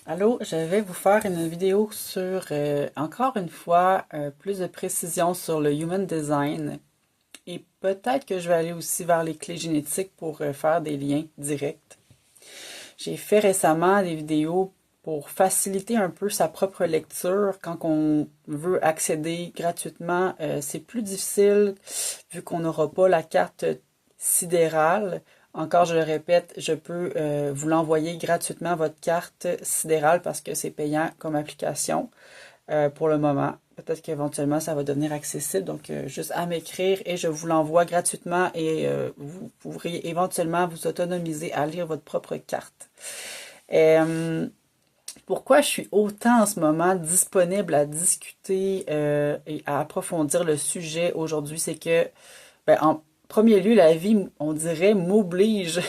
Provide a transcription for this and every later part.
Allô, je vais vous faire une vidéo sur, encore une fois, plus de précision sur le Human Design. Et peut-être que je vais aller aussi vers les clés génétiques pour faire des liens directs. J'ai fait récemment des vidéos pour faciliter un peu sa propre lecture quand on veut accéder gratuitement. C'est plus difficile vu qu'on n'aura pas la carte sidérale. Encore, je le répète, je peux vous l'envoyer gratuitement, votre carte sidérale, parce que c'est payant comme application pour le moment. Peut-être qu'éventuellement, ça va devenir accessible. Donc, juste à m'écrire et je vous l'envoie gratuitement et vous pourriez éventuellement vous autonomiser à lire votre propre carte. Euh, Pourquoi je suis autant en ce moment disponible à discuter et à approfondir le sujet aujourd'hui, c'est que, en premier lieu, la vie, on dirait, m'oblige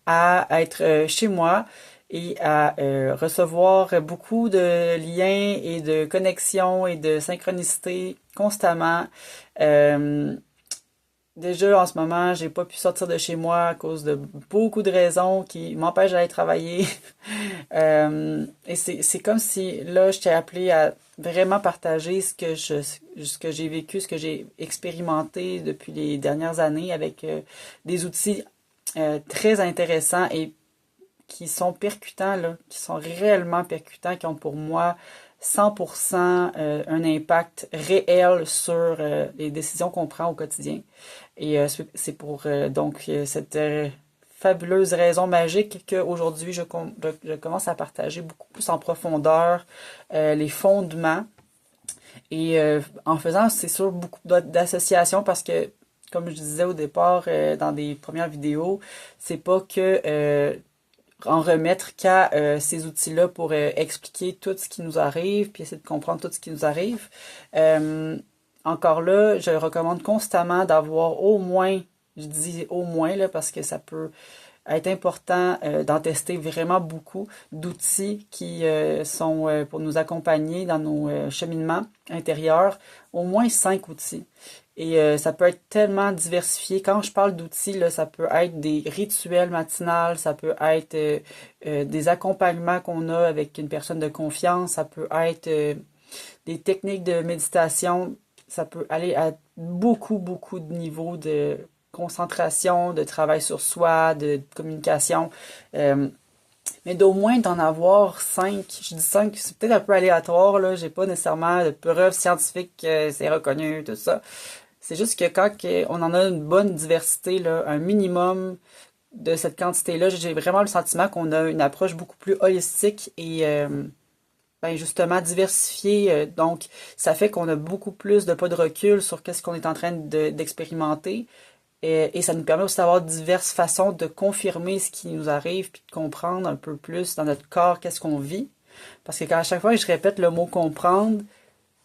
à être chez moi et à recevoir beaucoup de liens et de connexions et de synchronicité constamment. Euh, Déjà, en ce moment, j'ai pas pu sortir de chez moi à cause de beaucoup de raisons qui m'empêchent d'aller travailler. Et c'est comme si là, je t'ai appelé à vraiment partager ce que j'ai vécu, ce que j'ai expérimenté depuis les dernières années avec des outils très intéressants et qui sont percutants, là, qui sont réellement percutants, qui ont pour moi 100% un impact réel sur les décisions qu'on prend au quotidien. Et c'est pour cette fabuleuse raison magique qu'aujourd'hui je commence à partager beaucoup plus en profondeur les fondements et en faisant, c'est sûr, beaucoup d'associations parce que, comme je disais au départ dans des premières vidéos, c'est pas que en remettre qu'à ces outils-là pour expliquer tout ce qui nous arrive, puis essayer de comprendre tout ce qui nous arrive. Euh, Encore là, je recommande constamment d'avoir au moins, je dis au moins là, parce que ça peut être important d'en tester vraiment beaucoup d'outils qui sont pour nous accompagner dans nos cheminements intérieurs, au moins 5 outils. Et ça peut être tellement diversifié. Quand je parle d'outils, là, ça peut être des rituels matinales, ça peut être des accompagnements qu'on a avec une personne de confiance, ça peut être des techniques de méditation, ça peut aller à beaucoup, beaucoup de niveaux de concentration, de travail sur soi, de communication. Euh, mais d'au moins d'en avoir 5. Je dis 5, c'est peut-être un peu aléatoire, là. J'ai pas nécessairement de preuves scientifiques que c'est reconnu, tout ça. C'est juste que quand on en a une bonne diversité, là, un minimum de cette quantité-là, j'ai vraiment le sentiment qu'on a une approche beaucoup plus holistique et justement diversifiée. Donc, ça fait qu'on a beaucoup plus de pas de recul sur qu'est-ce qu'on est en train d'expérimenter. Et ça nous permet aussi d'avoir diverses façons de confirmer ce qui nous arrive, puis de comprendre un peu plus dans notre corps qu'est-ce qu'on vit. Parce que quand à chaque fois que je répète le mot comprendre,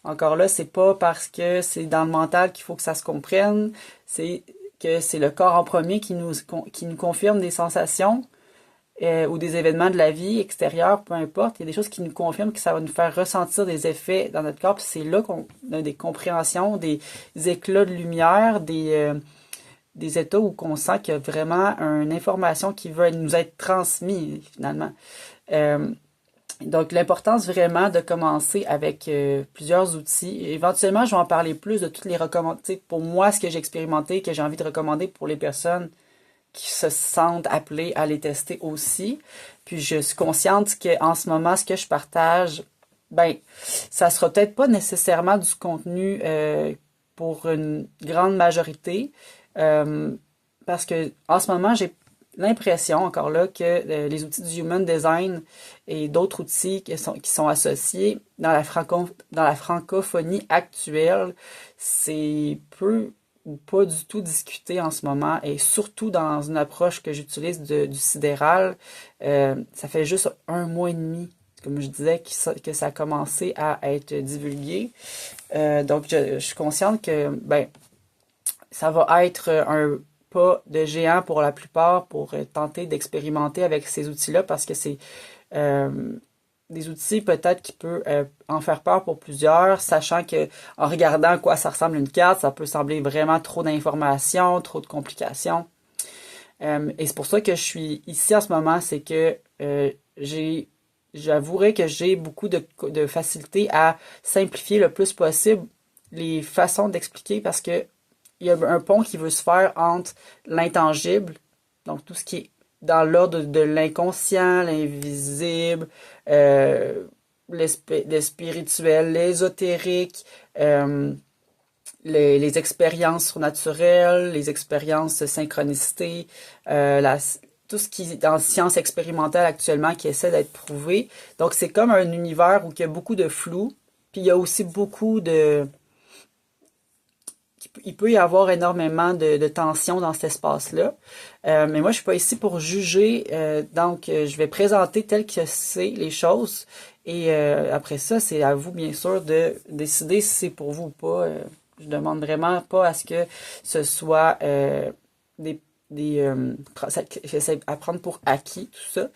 encore là, c'est pas parce que c'est dans le mental qu'il faut que ça se comprenne, c'est que c'est le corps en premier qui nous confirme des sensations ou des événements de la vie extérieure, peu importe. Il y a des choses qui nous confirment que ça va nous faire ressentir des effets dans notre corps. Puis c'est là qu'on a des compréhensions, des éclats de lumière, des états où on sent qu'il y a vraiment une information qui veut nous être transmise finalement. Euh, donc, l'importance vraiment de commencer avec plusieurs outils. Éventuellement, je vais en parler plus de toutes les recommandations. Pour moi, ce que j'ai expérimenté, que j'ai envie de recommander pour les personnes qui se sentent appelées à les tester aussi. Puis, je suis consciente qu'en ce moment, ce que je partage, ça sera peut-être pas nécessairement du contenu pour une grande majorité. Euh, Parce que en ce moment, j'ai l'impression, encore là, que les outils du Human Design et d'autres outils qui sont associés dans la francophonie actuelle, c'est peu ou pas du tout discuté en ce moment, et surtout dans une approche que j'utilise du sidéral. Ça fait juste 1 mois et demi, comme je disais, que ça a commencé à être divulgué. Donc, je suis consciente que ça va être un pas de géant pour la plupart pour tenter d'expérimenter avec ces outils-là parce que c'est euh, des outils peut-être qui peuvent en faire peur pour plusieurs, sachant que en regardant à quoi ça ressemble une carte, ça peut sembler vraiment trop d'informations, trop de complications. Et c'est pour ça que je suis ici en ce moment, c'est que j'ai j'avouerai que j'ai beaucoup de facilité à simplifier le plus possible les façons d'expliquer parce que il y a un pont qui veut se faire entre l'intangible, donc tout ce qui est dans l'ordre de l'inconscient, l'invisible, le spirituel, l'ésotérique, les expériences surnaturelles, les expériences de synchronicité, tout ce qui est en sciences expérimentales actuellement qui essaie d'être prouvé. Donc c'est comme un univers où il y a beaucoup de flou, puis il y a aussi beaucoup de... Il peut y avoir énormément de tension dans cet espace-là. Mais moi, je suis pas ici pour juger. Donc, je vais présenter tel que c'est les choses. Et après ça, c'est à vous, bien sûr, de décider si c'est pour vous ou pas. Je demande vraiment pas à ce que ce soit j'essaie à prendre pour acquis tout ça.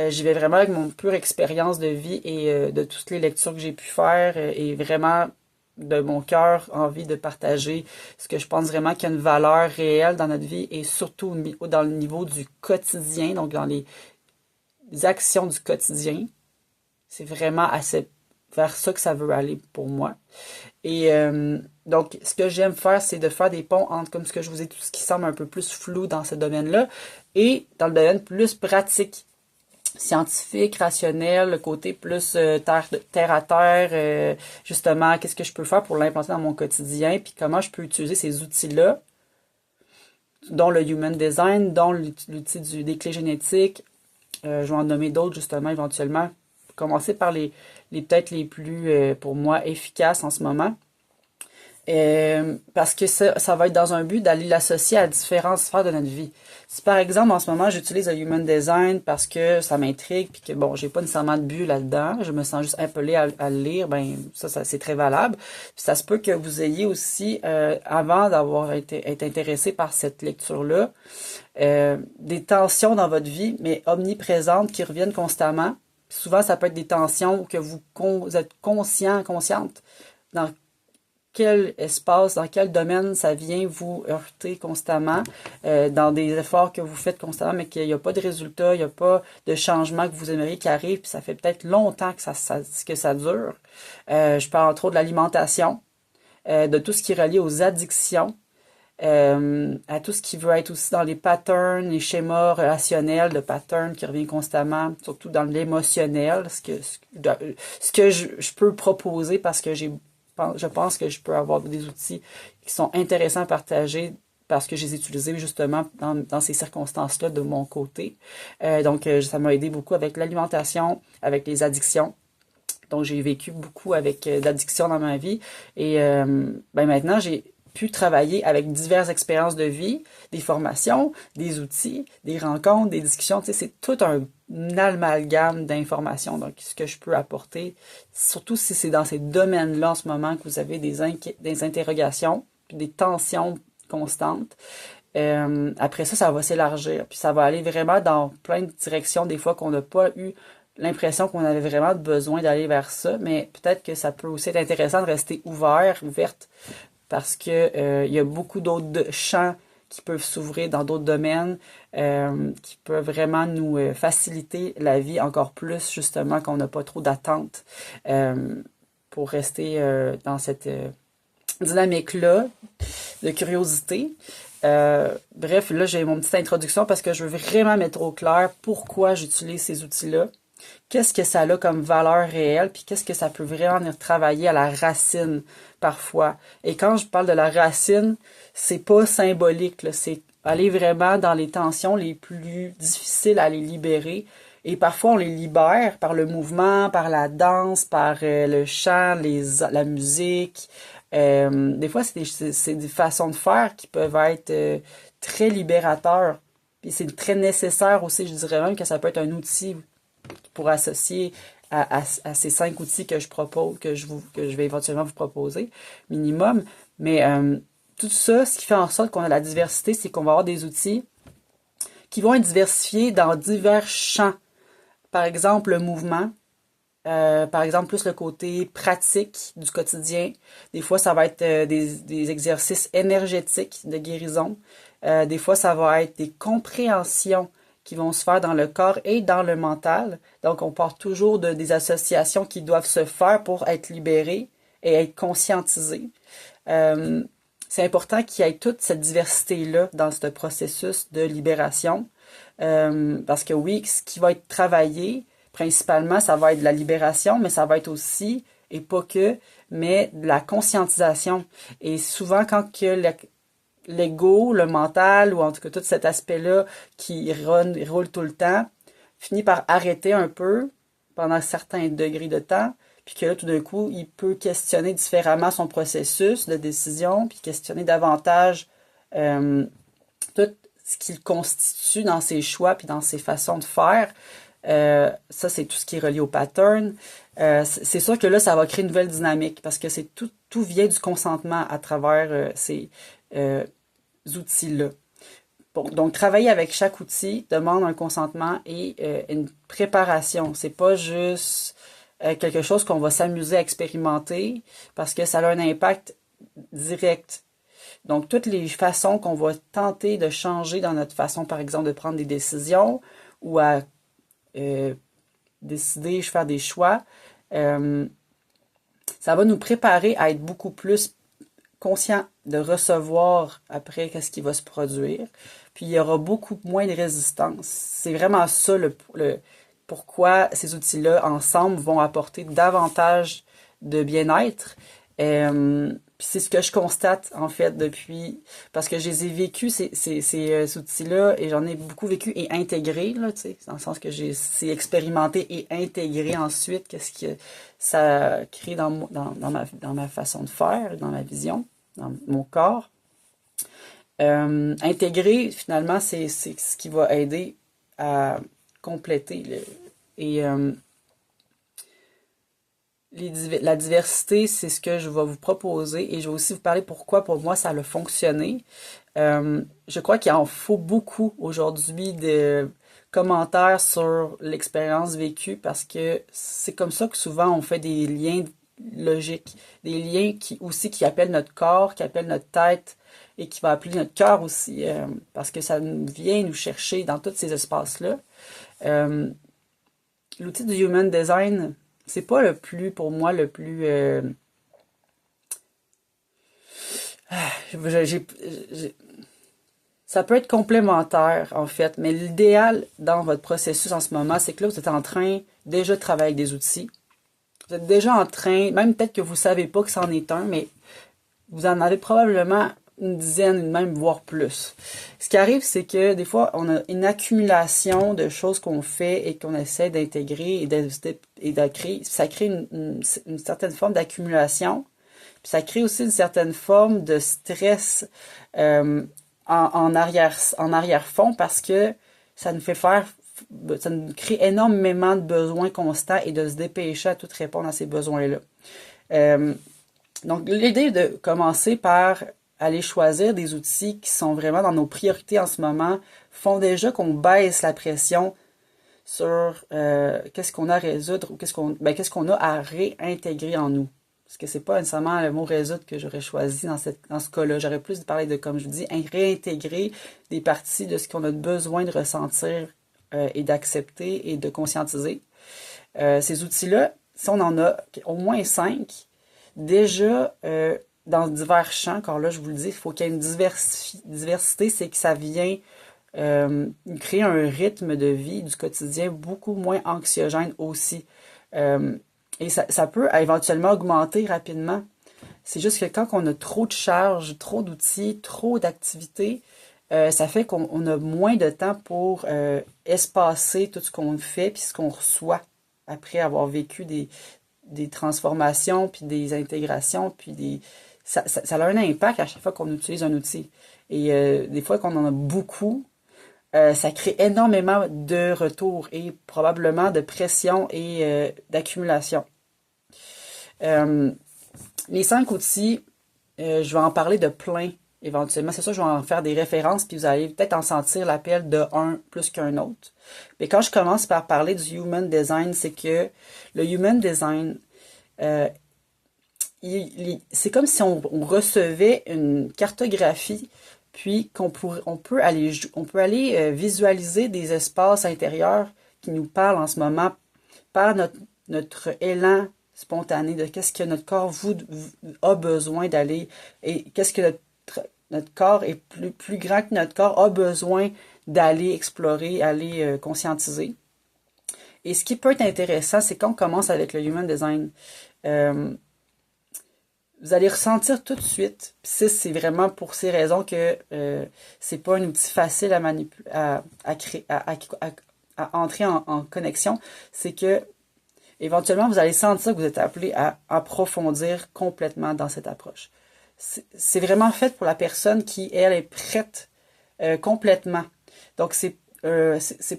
J'y vais vraiment avec mon pure expérience de vie et de toutes les lectures que j'ai pu faire et vraiment de mon cœur envie de partager ce que je pense vraiment qu'il y a une valeur réelle dans notre vie et surtout dans le niveau du quotidien, donc dans les actions du quotidien. C'est vraiment vers ça que ça veut aller pour moi. Et donc, ce que j'aime faire, c'est de faire des ponts entre, comme ce que je vous ai dit, tout ce qui semble un peu plus flou dans ce domaine-là et dans le domaine plus pratique, scientifique, rationnel, le côté plus terre à terre, justement, qu'est-ce que je peux faire pour l'implanter dans mon quotidien, puis comment je peux utiliser ces outils-là, dont le Human Design, dont l'outil des clés génétiques. Je vais en nommer d'autres, justement, éventuellement. Commencer par les peut-être les plus, pour moi, efficaces en ce moment. Parce que ça va être dans un but d'aller l'associer à différentes sphères de notre vie. Si par exemple en ce moment j'utilise le Human Design parce que ça m'intrigue puis que bon j'ai pas nécessairement de but là-dedans, je me sens juste appelée à le lire, ben ça c'est très valable. Puis ça se peut que vous ayez aussi avant d'avoir été intéressé par cette lecture-là, des tensions dans votre vie mais omniprésentes qui reviennent constamment. Puis souvent ça peut être des tensions que vous êtes consciente dans quel espace, dans quel domaine ça vient vous heurter constamment, dans des efforts que vous faites constamment, mais qu'il n'y a pas de résultat, il n'y a pas de changement que vous aimeriez qui arrive, puis ça fait peut-être longtemps que ça dure. Je parle entre autres de l'alimentation, de tout ce qui est relié aux addictions, à tout ce qui veut être aussi dans les patterns, les schémas relationnels de patterns qui reviennent constamment, surtout dans l'émotionnel, ce que je peux proposer parce que je pense que je peux avoir des outils qui sont intéressants à partager parce que je les ai utilisés justement dans ces circonstances-là de mon côté. Donc, ça m'a aidé beaucoup avec l'alimentation, avec les addictions. Donc, j'ai vécu beaucoup avec d'addictions dans ma vie. Et maintenant, j'ai pu travailler avec diverses expériences de vie, des formations, des outils, des rencontres, des discussions. Tu sais, c'est tout un amalgame d'informations. Donc, ce que je peux apporter, surtout si c'est dans ces domaines-là en ce moment que vous avez des interrogations, puis des tensions constantes. Après ça va s'élargir. Puis ça va aller vraiment dans plein de directions, des fois qu'on n'a pas eu l'impression qu'on avait vraiment besoin d'aller vers ça, mais peut-être que ça peut aussi être intéressant de rester ouverte, parce que il y a beaucoup d'autres champs qui peuvent s'ouvrir dans d'autres domaines, qui peuvent vraiment nous faciliter la vie encore plus, justement, qu'on n'a pas trop d'attentes pour rester dans cette dynamique-là de curiosité. Bref, là, j'ai mon petite introduction parce que je veux vraiment mettre au clair pourquoi j'utilise ces outils-là. Qu'est-ce que ça a comme valeur réelle, puis qu'est-ce que ça peut vraiment venir travailler à la racine parfois. Et quand je parle de la racine, c'est pas symbolique, là, c'est aller vraiment dans les tensions les plus difficiles à les libérer. Et parfois, on les libère par le mouvement, par la danse, par le chant, la musique. Des fois, c'est des façons de faire qui peuvent être très libérateurs. Puis c'est très nécessaire aussi, je dirais même que ça peut être un outil pour associer à ces 5 outils que je propose, que je vais éventuellement vous proposer, minimum. Mais tout ça, ce qui fait en sorte qu'on a la diversité, c'est qu'on va avoir des outils qui vont être diversifiés dans divers champs. Par exemple, le mouvement. Par exemple, plus le côté pratique du quotidien. Des fois, ça va être des exercices énergétiques de guérison. Des fois, ça va être des compréhensions qui vont se faire dans le corps et dans le mental. Donc, on part toujours des associations qui doivent se faire pour être libérées et être conscientisées. C'est important qu'il y ait toute cette diversité-là dans ce processus de libération. Parce que oui, ce qui va être travaillé, principalement, ça va être de la libération, mais ça va être aussi, et pas que, mais de la conscientisation. Et souvent, quand que l'ego, le mental, ou en tout cas tout cet aspect-là qui roule tout le temps, finit par arrêter un peu pendant un certain degré de temps, puis que là, tout d'un coup, il peut questionner différemment son processus de décision, puis questionner davantage tout ce qu'il constitue dans ses choix, puis dans ses façons de faire. Ça, c'est tout ce qui est relié au pattern. C'est sûr que là, ça va créer une nouvelle dynamique, parce que c'est tout vient du consentement à travers ces outils-là. Bon, donc, travailler avec chaque outil demande un consentement et une préparation. C'est pas juste quelque chose qu'on va s'amuser à expérimenter parce que ça a un impact direct. Donc, toutes les façons qu'on va tenter de changer dans notre façon, par exemple, de prendre des décisions ou à décider, faire des choix, ça va nous préparer à être beaucoup plus conscient de recevoir après qu'est-ce qui va se produire. Puis il y aura beaucoup moins de résistance. C'est vraiment ça le pourquoi ces outils-là ensemble vont apporter davantage de bien-être. Puis c'est ce que je constate en fait depuis, parce que je les ai vécus ces outils-là et j'en ai beaucoup vécu et intégré là, tu sais, dans le sens que c'est expérimenté et intégré ensuite qu'est-ce que ça crée dans ma façon de faire, dans ma vision, dans mon corps. Intégrer finalement c'est ce qui va aider à compléter et la diversité, c'est ce que je vais vous proposer et je vais aussi vous parler pourquoi pour moi ça a fonctionné. Je crois qu'il en faut beaucoup aujourd'hui de commentaires sur l'expérience vécue parce que c'est comme ça que souvent on fait des liens logiques, des liens qui appellent notre corps, qui appellent notre tête et qui va appeler notre cœur aussi parce que ça vient nous chercher dans tous ces espaces-là. L'outil du Human Design, c'est pas pour moi, le plus... ça peut être complémentaire, en fait, mais l'idéal dans votre processus en ce moment, c'est que là, vous êtes en train déjà de travailler avec des outils. Vous êtes déjà en train, même peut-être que vous ne savez pas que c'en est un, mais vous en avez probablement une dizaine, même voire plus. Ce qui arrive, c'est que des fois, on a une accumulation de choses qu'on fait et qu'on essaie d'intégrer et de créer. Ça crée une certaine forme d'accumulation. Puis ça crée aussi une certaine forme de stress en arrière-fond parce que ça nous ça nous crée énormément de besoins constants et de se dépêcher à tout répondre à ces besoins-là. Donc, l'idée de commencer par aller choisir des outils qui sont vraiment dans nos priorités en ce moment font déjà qu'on baisse la pression sur qu'est-ce qu'on a à résoudre ou qu'est-ce qu'on a à réintégrer en nous. Parce que c'est pas nécessairement le mot résoudre que j'aurais choisi dans ce cas-là. J'aurais plus parlé de, comme je vous dis, réintégrer des parties de ce qu'on a besoin de ressentir et d'accepter et de conscientiser. Ces outils-là, si on en a au moins 5, déjà dans divers champs, car là je vous le dis, il faut qu'il y ait une diversité, c'est que ça vient créer un rythme de vie du quotidien beaucoup moins anxiogène aussi. Et ça peut éventuellement augmenter rapidement. C'est juste que quand on a trop de charges, trop d'outils, trop d'activités, ça fait qu'on a moins de temps pour espacer tout ce qu'on fait puis ce qu'on reçoit après avoir vécu des transformations puis des intégrations puis ça a un impact à chaque fois qu'on utilise un outil. Et des fois qu'on en a beaucoup, ça crée énormément de retours et probablement de pression et d'accumulation. Les 5 outils, je vais en parler de plein éventuellement. C'est sûr, je vais en faire des références, puis vous allez peut-être en sentir l'appel de un plus qu'un autre. Mais quand je commence par parler du Human Design, c'est que le Human Design, c'est comme si on recevait une cartographie, puis on peut aller visualiser des espaces intérieurs qui nous parlent en ce moment par notre élan spontané de qu'est-ce que notre corps a besoin d'aller et qu'est-ce que notre corps est plus grand que notre corps a besoin d'aller explorer, aller conscientiser. Et ce qui peut être intéressant, c'est quand on commence avec le Human Design, vous allez ressentir tout de suite, puis c'est vraiment pour ces raisons que c'est pas un outil facile à manipuler, à entrer en connexion, c'est que éventuellement vous allez sentir que vous êtes appelé à approfondir complètement dans cette approche. C'est vraiment fait pour la personne qui, elle, est prête complètement. Donc c'est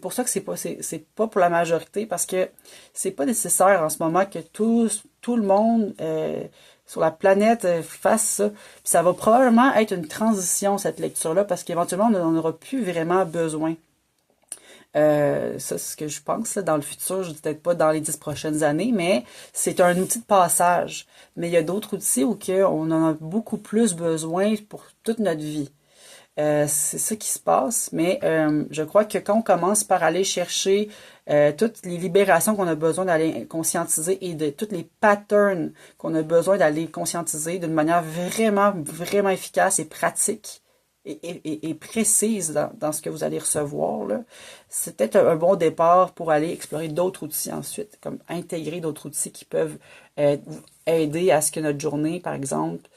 pour ça que c'est pas pour la majorité, parce que c'est pas nécessaire en ce moment que tout le monde sur la planète fasse ça. Puis ça va probablement être une transition, cette lecture-là, parce qu'éventuellement, on n'en aura plus vraiment besoin. Ça, c'est ce que je pense, là, dans le futur, je dis peut-être pas dans les 10 prochaines années, mais c'est un outil de passage. Mais il y a d'autres outils où on en a beaucoup plus besoin pour toute notre vie. C'est ça qui se passe, mais je crois que quand on commence par aller chercher toutes les libérations qu'on a besoin d'aller conscientiser et de tous les patterns qu'on a besoin d'aller conscientiser d'une manière vraiment, vraiment efficace et pratique et précise dans ce que vous allez recevoir, là, c'est peut-être un bon départ pour aller explorer d'autres outils ensuite, comme intégrer d'autres outils qui peuvent aider à ce que notre journée, par exemple,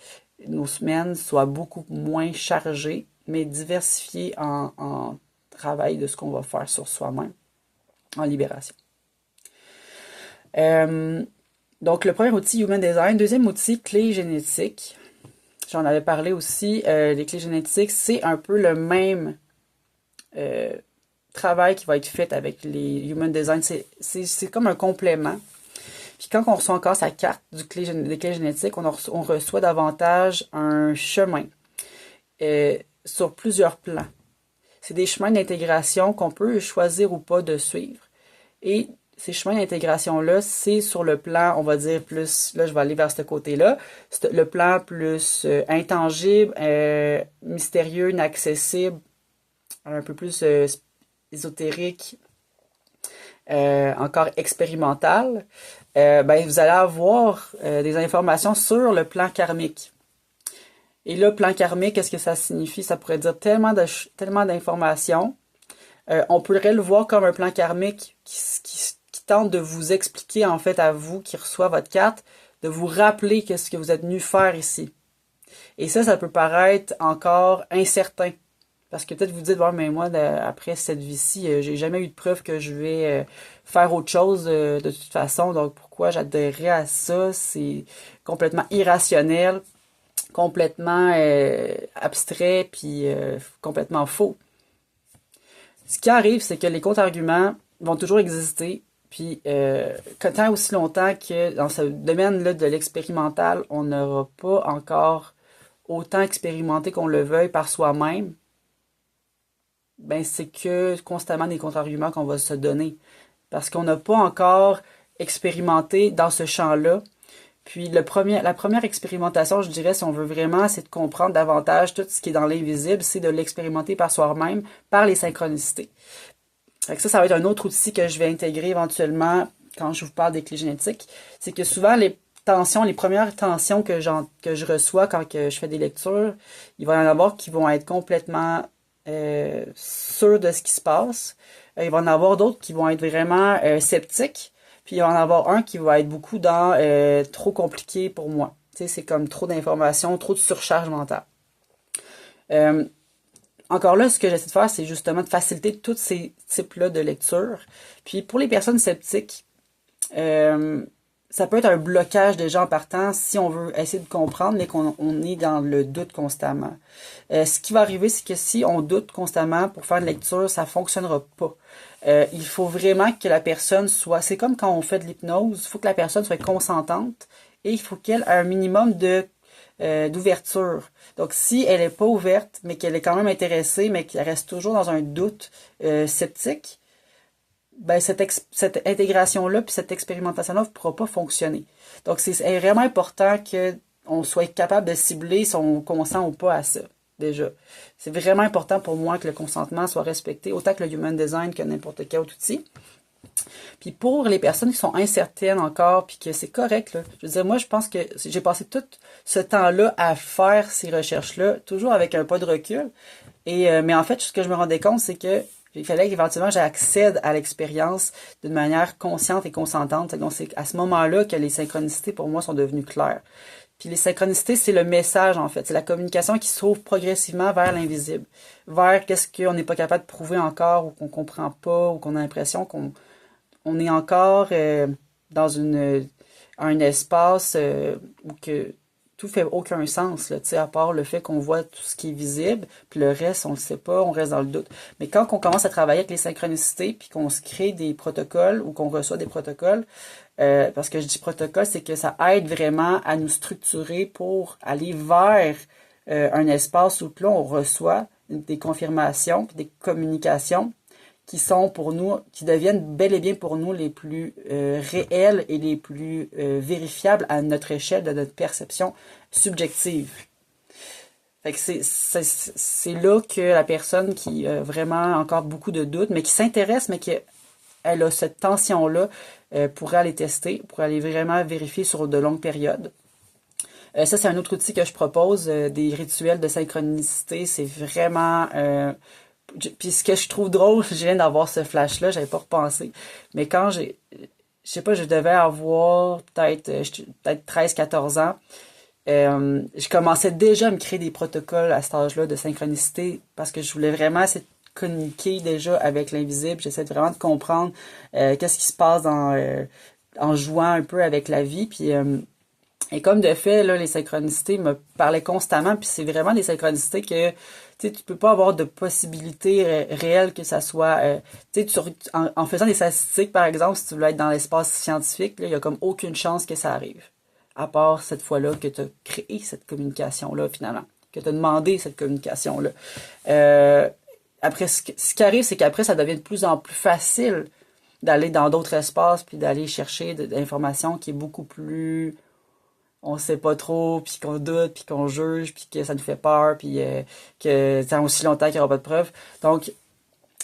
nos semaines soient beaucoup moins chargées, mais diversifiées en travail de ce qu'on va faire sur soi-même, en libération. Donc, le premier outil, Human Design. Deuxième outil, clé génétique. J'en avais parlé aussi. Les clés génétiques, c'est un peu le même travail qui va être fait avec les Human Design. C'est comme un complément. Puis quand on reçoit encore sa carte des clés génétiques, on reçoit davantage un chemin sur plusieurs plans. C'est des chemins d'intégration qu'on peut choisir ou pas de suivre. Et ces chemins d'intégration-là, c'est sur le plan, on va dire, plus, là je vais aller vers ce côté-là, le plan plus intangible, mystérieux, inaccessible, un peu plus ésotérique, encore expérimental. Vous allez avoir des informations sur le plan karmique. Et là, plan karmique, qu'est-ce que ça signifie? Ça pourrait dire tellement d'informations. On pourrait le voir comme un plan karmique qui tente de vous expliquer, en fait, à vous qui reçoit votre carte, de vous rappeler qu'est-ce que vous êtes venu faire ici. Et ça peut paraître encore incertain. Parce que peut-être vous dites, ouais, mais moi, après cette vie-ci, j'ai jamais eu de preuve que je vais faire autre chose de toute façon. Donc, pourquoi j'adhérerais à ça? C'est complètement irrationnel, complètement abstrait, puis complètement faux. Ce qui arrive, c'est que les contre-arguments vont toujours exister. Puis, tant aussi longtemps que dans ce domaine-là de l'expérimental, on n'aura pas encore autant expérimenté qu'on le veuille par soi-même, c'est que constamment des contre-arguments qu'on va se donner. Parce qu'on n'a pas encore expérimenté dans ce champ-là. Puis la première expérimentation, je dirais, si on veut vraiment, c'est de comprendre davantage tout ce qui est dans l'invisible, c'est de l'expérimenter par soi-même, par les synchronicités. Ça va être un autre outil que je vais intégrer éventuellement quand je vous parle des clés génétiques. C'est que souvent, les premières tensions que je reçois quand je fais des lectures, il va y en avoir qui vont être complètement sûrs de ce qui se passe. Il va y en avoir d'autres qui vont être vraiment sceptiques. Puis il va y en avoir un qui va être beaucoup dans trop compliqué pour moi. Tu sais, c'est comme trop d'informations, trop de surcharge mentale. Encore là, ce que j'essaie de faire, c'est justement de faciliter tous ces types-là de lecture. Puis pour les personnes sceptiques, ça peut être un blocage déjà en partant si on veut essayer de comprendre, mais qu'on est dans le doute constamment. Ce qui va arriver, c'est que si on doute constamment pour faire une lecture, ça fonctionnera pas. Il faut vraiment que la personne soit... C'est comme quand on fait de l'hypnose, il faut que la personne soit consentante et il faut qu'elle ait un minimum d'ouverture. Donc, si elle n'est pas ouverte, mais qu'elle est quand même intéressée, mais qu'elle reste toujours dans un doute sceptique, cette intégration-là puis cette expérimentation-là ne pourra pas fonctionner. Donc, c'est vraiment important qu'on soit capable de cibler si on consent ou pas à ça. déjà. C'est vraiment important pour moi que le consentement soit respecté, autant que le human design que n'importe quel autre outil. Puis pour les personnes qui sont incertaines encore, puis que c'est correct, là, je veux dire, moi, je pense que j'ai passé tout ce temps-là à faire ces recherches-là, toujours avec un pas de recul. Mais en fait, ce que je me rendais compte, c'est que il fallait qu'éventuellement j'accède à l'expérience d'une manière consciente et consentante. Donc, c'est à ce moment-là que les synchronicités, pour moi, sont devenues claires. Puis les synchronicités, c'est le message, en fait. C'est la communication qui s'ouvre progressivement vers l'invisible, vers qu'est-ce qu'on n'est pas capable de prouver encore, ou qu'on comprend pas, ou qu'on a l'impression qu'on est encore dans un espace où que tout fait aucun sens, là, tu sais, à part le fait qu'on voit tout ce qui est visible, puis le reste, on le sait pas, on reste dans le doute. Mais quand on commence à travailler avec les synchronicités, puis qu'on se crée des protocoles ou qu'on reçoit des protocoles, parce que je dis protocole, c'est que ça aide vraiment à nous structurer pour aller vers un espace où là, on reçoit des confirmations, puis des communications qui sont pour nous, qui deviennent bel et bien pour nous les plus réels et les plus vérifiables à notre échelle de notre perception subjective. Fait que c'est là que la personne qui a vraiment encore beaucoup de doutes, mais qui s'intéresse, mais qui elle a cette tension-là, pourrait aller tester, pourrait aller vraiment vérifier sur de longues périodes. Ça, c'est un autre outil que je propose, des rituels de synchronicité. C'est vraiment... puis ce que je trouve drôle, je viens d'avoir ce flash-là, j'avais pas repensé. Mais quand je sais pas, je devais avoir peut-être 13-14 ans, je commençais déjà à me créer des protocoles à cet âge-là de synchronicité parce que je voulais vraiment essayer de communiquer déjà avec l'invisible. J'essaie vraiment de comprendre qu'est-ce qui se passe en jouant un peu avec la vie. Puis et comme de fait, là, les synchronicités me parlaient constamment, puis c'est vraiment des synchronicités que tu peux pas avoir de possibilité réelle que ça soit en faisant des statistiques, par exemple, si tu veux être dans l'espace scientifique, il y a comme aucune chance que ça arrive. À part cette fois-là que tu as créé cette communication-là, finalement. Que tu as demandé cette communication-là. Après, ce qui arrive, c'est qu'après, ça devient de plus en plus facile d'aller dans d'autres espaces, puis d'aller chercher de l'information qui est beaucoup plus... on sait pas trop, puis qu'on doute, puis qu'on juge, puis que ça nous fait peur, puis que ça aussi longtemps qu'il n'y aura pas de preuves. Donc,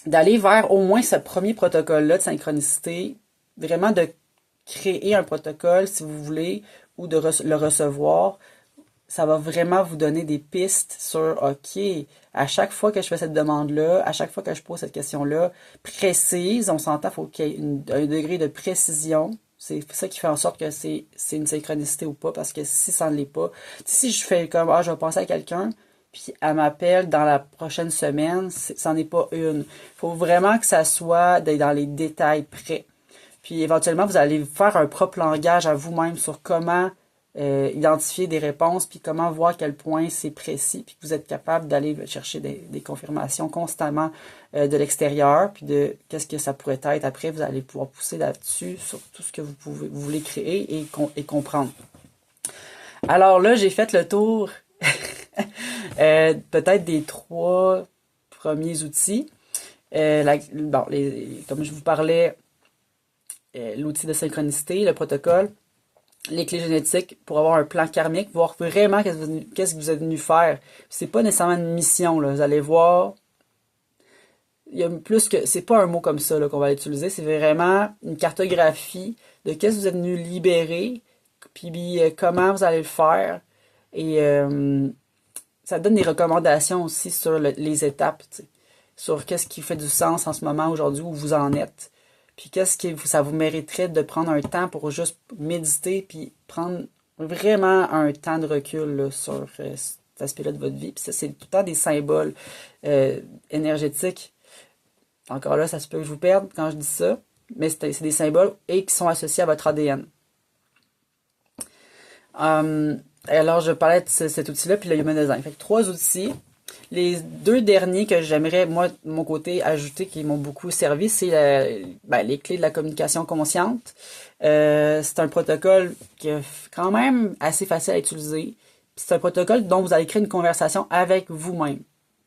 d'aller vers au moins ce premier protocole-là de synchronicité, vraiment de créer un protocole, si vous voulez, ou de le recevoir, ça va vraiment vous donner des pistes sur, OK, à chaque fois que je fais cette demande-là, à chaque fois que je pose cette question-là, précise, on s'entend, il faut qu'il y ait un degré de précision. C'est ça qui fait en sorte que c'est une synchronicité ou pas, parce que si ça ne l'est pas, si je fais comme, je vais penser à quelqu'un, puis elle m'appelle dans la prochaine semaine, ça n'est pas une. Il faut vraiment que ça soit dans les détails près. Puis éventuellement, vous allez faire un propre langage à vous-même sur comment identifier des réponses, puis comment voir à quel point c'est précis, puis que vous êtes capable d'aller chercher des confirmations constamment de l'extérieur, puis de qu'est-ce que ça pourrait être. Après, vous allez pouvoir pousser là-dessus sur tout ce que vous voulez créer et comprendre. Alors là, j'ai fait le tour peut-être des 3 premiers outils. Comme je vous parlais, l'outil de synchronicité, le protocole, les clés génétiques pour avoir un plan karmique, voir vraiment qu'est-ce que vous êtes venu faire. C'est pas nécessairement une mission, là. Vous allez voir, il y a plus que, c'est pas un mot comme ça, là, qu'on va utiliser, c'est vraiment une cartographie de qu'est-ce que vous êtes venu libérer, puis comment vous allez le faire. Et ça donne des recommandations aussi sur les étapes, t'sais, sur qu'est-ce qui fait du sens en ce moment, aujourd'hui, où vous en êtes. Puis qu'est-ce que ça vous mériterait de prendre un temps pour juste méditer, puis prendre vraiment un temps de recul là, sur cet aspect-là de votre vie. Puis ça, c'est tout le temps des symboles énergétiques. Encore là, ça se peut que je vous perde quand je dis ça, mais c'est des symboles et qui sont associés à votre ADN. Alors, je parlais de cet outil-là, puis le Human Design. Fait que 3 outils. Les 2 derniers que j'aimerais, moi, de mon côté, ajouter, qui m'ont beaucoup servi, c'est les clés de la communication consciente. C'est un protocole qui est quand même assez facile à utiliser. C'est un protocole dont vous allez créer une conversation avec vous-même.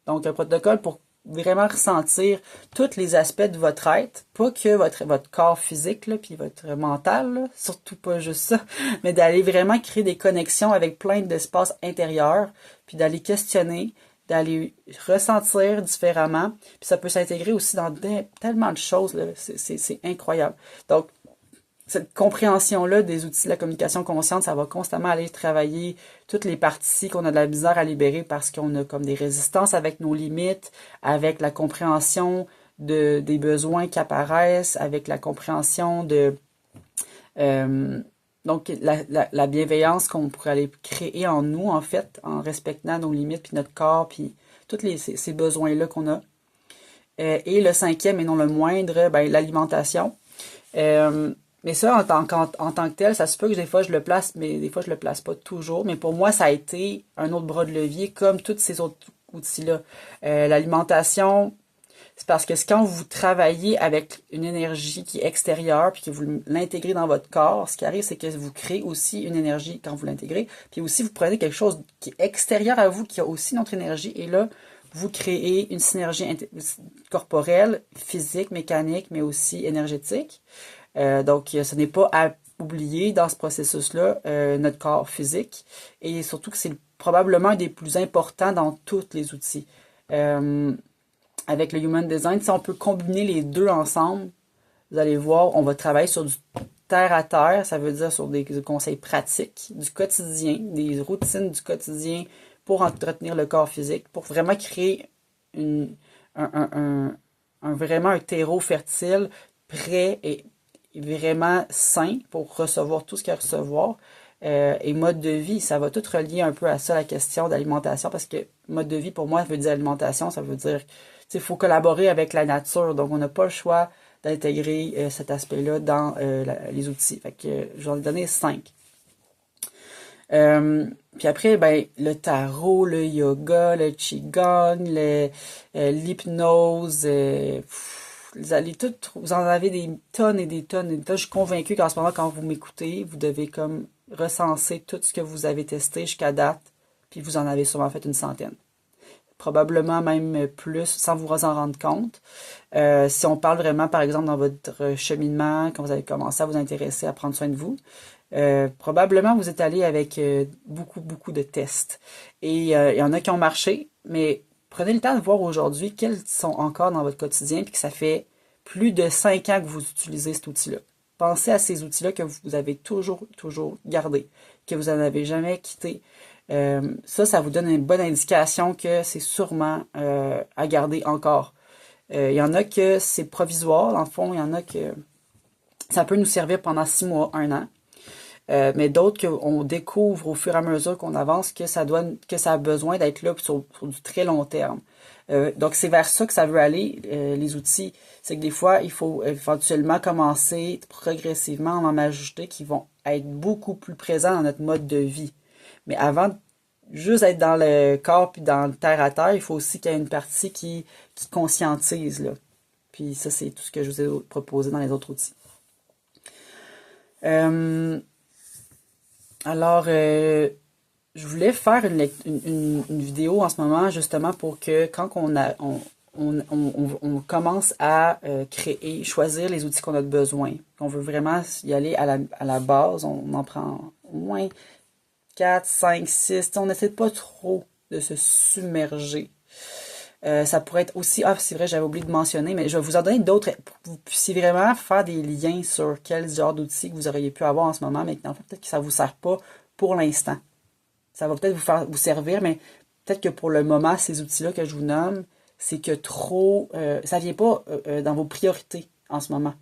Donc, un protocole pour vraiment ressentir tous les aspects de votre être, pas que votre corps physique, là, puis votre mental, là, surtout pas juste ça, mais d'aller vraiment créer des connexions avec plein d'espaces intérieurs, puis d'aller questionner d'aller ressentir différemment. Puis ça peut s'intégrer aussi dans tellement de choses, là. C'est incroyable. Donc, cette compréhension-là des outils de la communication consciente, ça va constamment aller travailler toutes les parties qu'on a de la misère à libérer parce qu'on a comme des résistances avec nos limites, avec la compréhension des besoins qui apparaissent, avec la compréhension euh, donc la bienveillance qu'on pourrait aller créer en nous, en fait, en respectant nos limites, puis notre corps, puis tous ces besoins-là qu'on a. Et le cinquième, et non le moindre, ben, l'alimentation. Mais ça, en tant que tel, ça se peut que des fois je le place, mais des fois je le place pas toujours. Mais pour moi, ça a été un autre bras de levier, comme tous ces autres outils-là. L'alimentation, c'est parce que quand vous travaillez avec une énergie qui est extérieure, puis que vous l'intégrez dans votre corps, ce qui arrive, c'est que vous créez aussi une énergie quand vous l'intégrez. Puis aussi, vous prenez quelque chose qui est extérieur à vous, qui a aussi notre énergie, et là, vous créez une synergie corporelle, physique, mécanique, mais aussi énergétique. Donc, ce n'est pas à oublier dans ce processus-là notre corps physique, et surtout que c'est probablement un des plus importants dans tous les outils. Avec le Human Design, si on peut combiner les deux ensemble, vous allez voir, on va travailler sur du terre à terre, ça veut dire sur des conseils pratiques du quotidien, des routines du quotidien pour entretenir le corps physique, pour vraiment créer vraiment un terreau fertile, prêt et vraiment sain pour recevoir tout ce qu'il y a à recevoir. Et mode de vie, ça va tout relier un peu à ça, la question d'alimentation, parce que mode de vie, pour moi, ça veut dire alimentation, ça veut dire, il faut collaborer avec la nature, donc on n'a pas le choix d'intégrer cet aspect-là dans les outils. Fait que j'en ai donné 5. Puis après, ben, le tarot, le yoga, le qigong, l'hypnose, vous allez vous en avez des tonnes et des tonnes et des tonnes. Je suis convaincue qu'en ce moment, quand vous m'écoutez, vous devez comme recenser tout ce que vous avez testé jusqu'à date, puis vous en avez sûrement fait une centaine. Probablement même plus, sans vous en rendre compte. Si on parle vraiment, par exemple, dans votre cheminement, quand vous avez commencé à vous intéresser à prendre soin de vous, probablement vous êtes allé avec beaucoup, beaucoup de tests. Et il y en a qui ont marché, mais prenez le temps de voir aujourd'hui quels sont encore dans votre quotidien, puis que ça fait plus de 5 ans que vous utilisez cet outil-là. Pensez à ces outils-là que vous avez toujours, toujours gardés, que vous n'en avez jamais quitté. Ça vous donne une bonne indication que c'est sûrement à garder encore. Il y en a que c'est provisoire, dans le fond, il y en a que ça peut nous servir pendant 6 mois, 1 an. Mais d'autres qu'on découvre au fur et à mesure qu'on avance que ça a besoin d'être là sur du très long terme. Donc c'est vers ça que ça veut aller, les outils. C'est que des fois, il faut éventuellement commencer progressivement à en ajouter qui vont être beaucoup plus présents dans notre mode de vie. Mais avant de juste être dans le corps puis dans le terre à terre, il faut aussi qu'il y ait une partie qui conscientise, là. Puis ça, c'est tout ce que je vous ai proposé dans les autres outils. Alors, je voulais faire une vidéo en ce moment justement pour que quand on commence à créer, choisir les outils qu'on a besoin, qu'on veut vraiment y aller à la base, on en prend au moins 4, 5, 6, on n'essaie pas trop de se submerger. Ça pourrait être aussi, c'est vrai, j'avais oublié de mentionner, mais je vais vous en donner d'autres pour que vous puissiez vraiment faire des liens sur quel genre d'outils que vous auriez pu avoir en ce moment, mais en fait, peut-être que ça ne vous sert pas pour l'instant. Ça va peut-être vous servir, mais peut-être que pour le moment, ces outils-là que je vous nomme, c'est que trop, ça vient pas dans vos priorités en ce moment.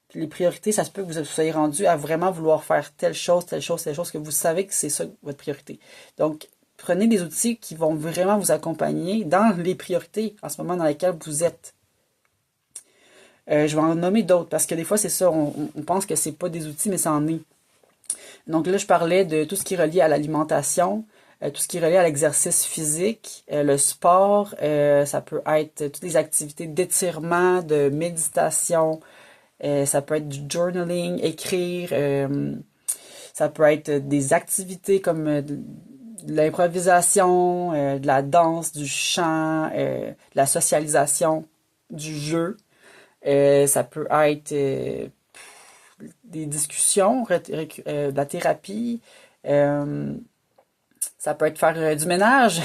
Puis les priorités, ça se peut que vous soyez rendu à vraiment vouloir faire telle chose, telle chose, telle chose, que vous savez que c'est ça votre priorité. Donc, prenez des outils qui vont vraiment vous accompagner dans les priorités en ce moment dans lesquelles vous êtes. Je vais en nommer d'autres parce que des fois, c'est ça, on pense que c'est pas des outils, mais ça en est. Donc là, je parlais de tout ce qui est relié à l'alimentation, tout ce qui est relié à l'exercice physique, le sport, ça peut être toutes les activités d'étirement, de méditation, ça peut être du journaling, écrire, ça peut être des activités comme de l'improvisation, de la danse, du chant, de la socialisation, du jeu. Ça peut être des discussions, de la thérapie. Ça peut être faire du ménage.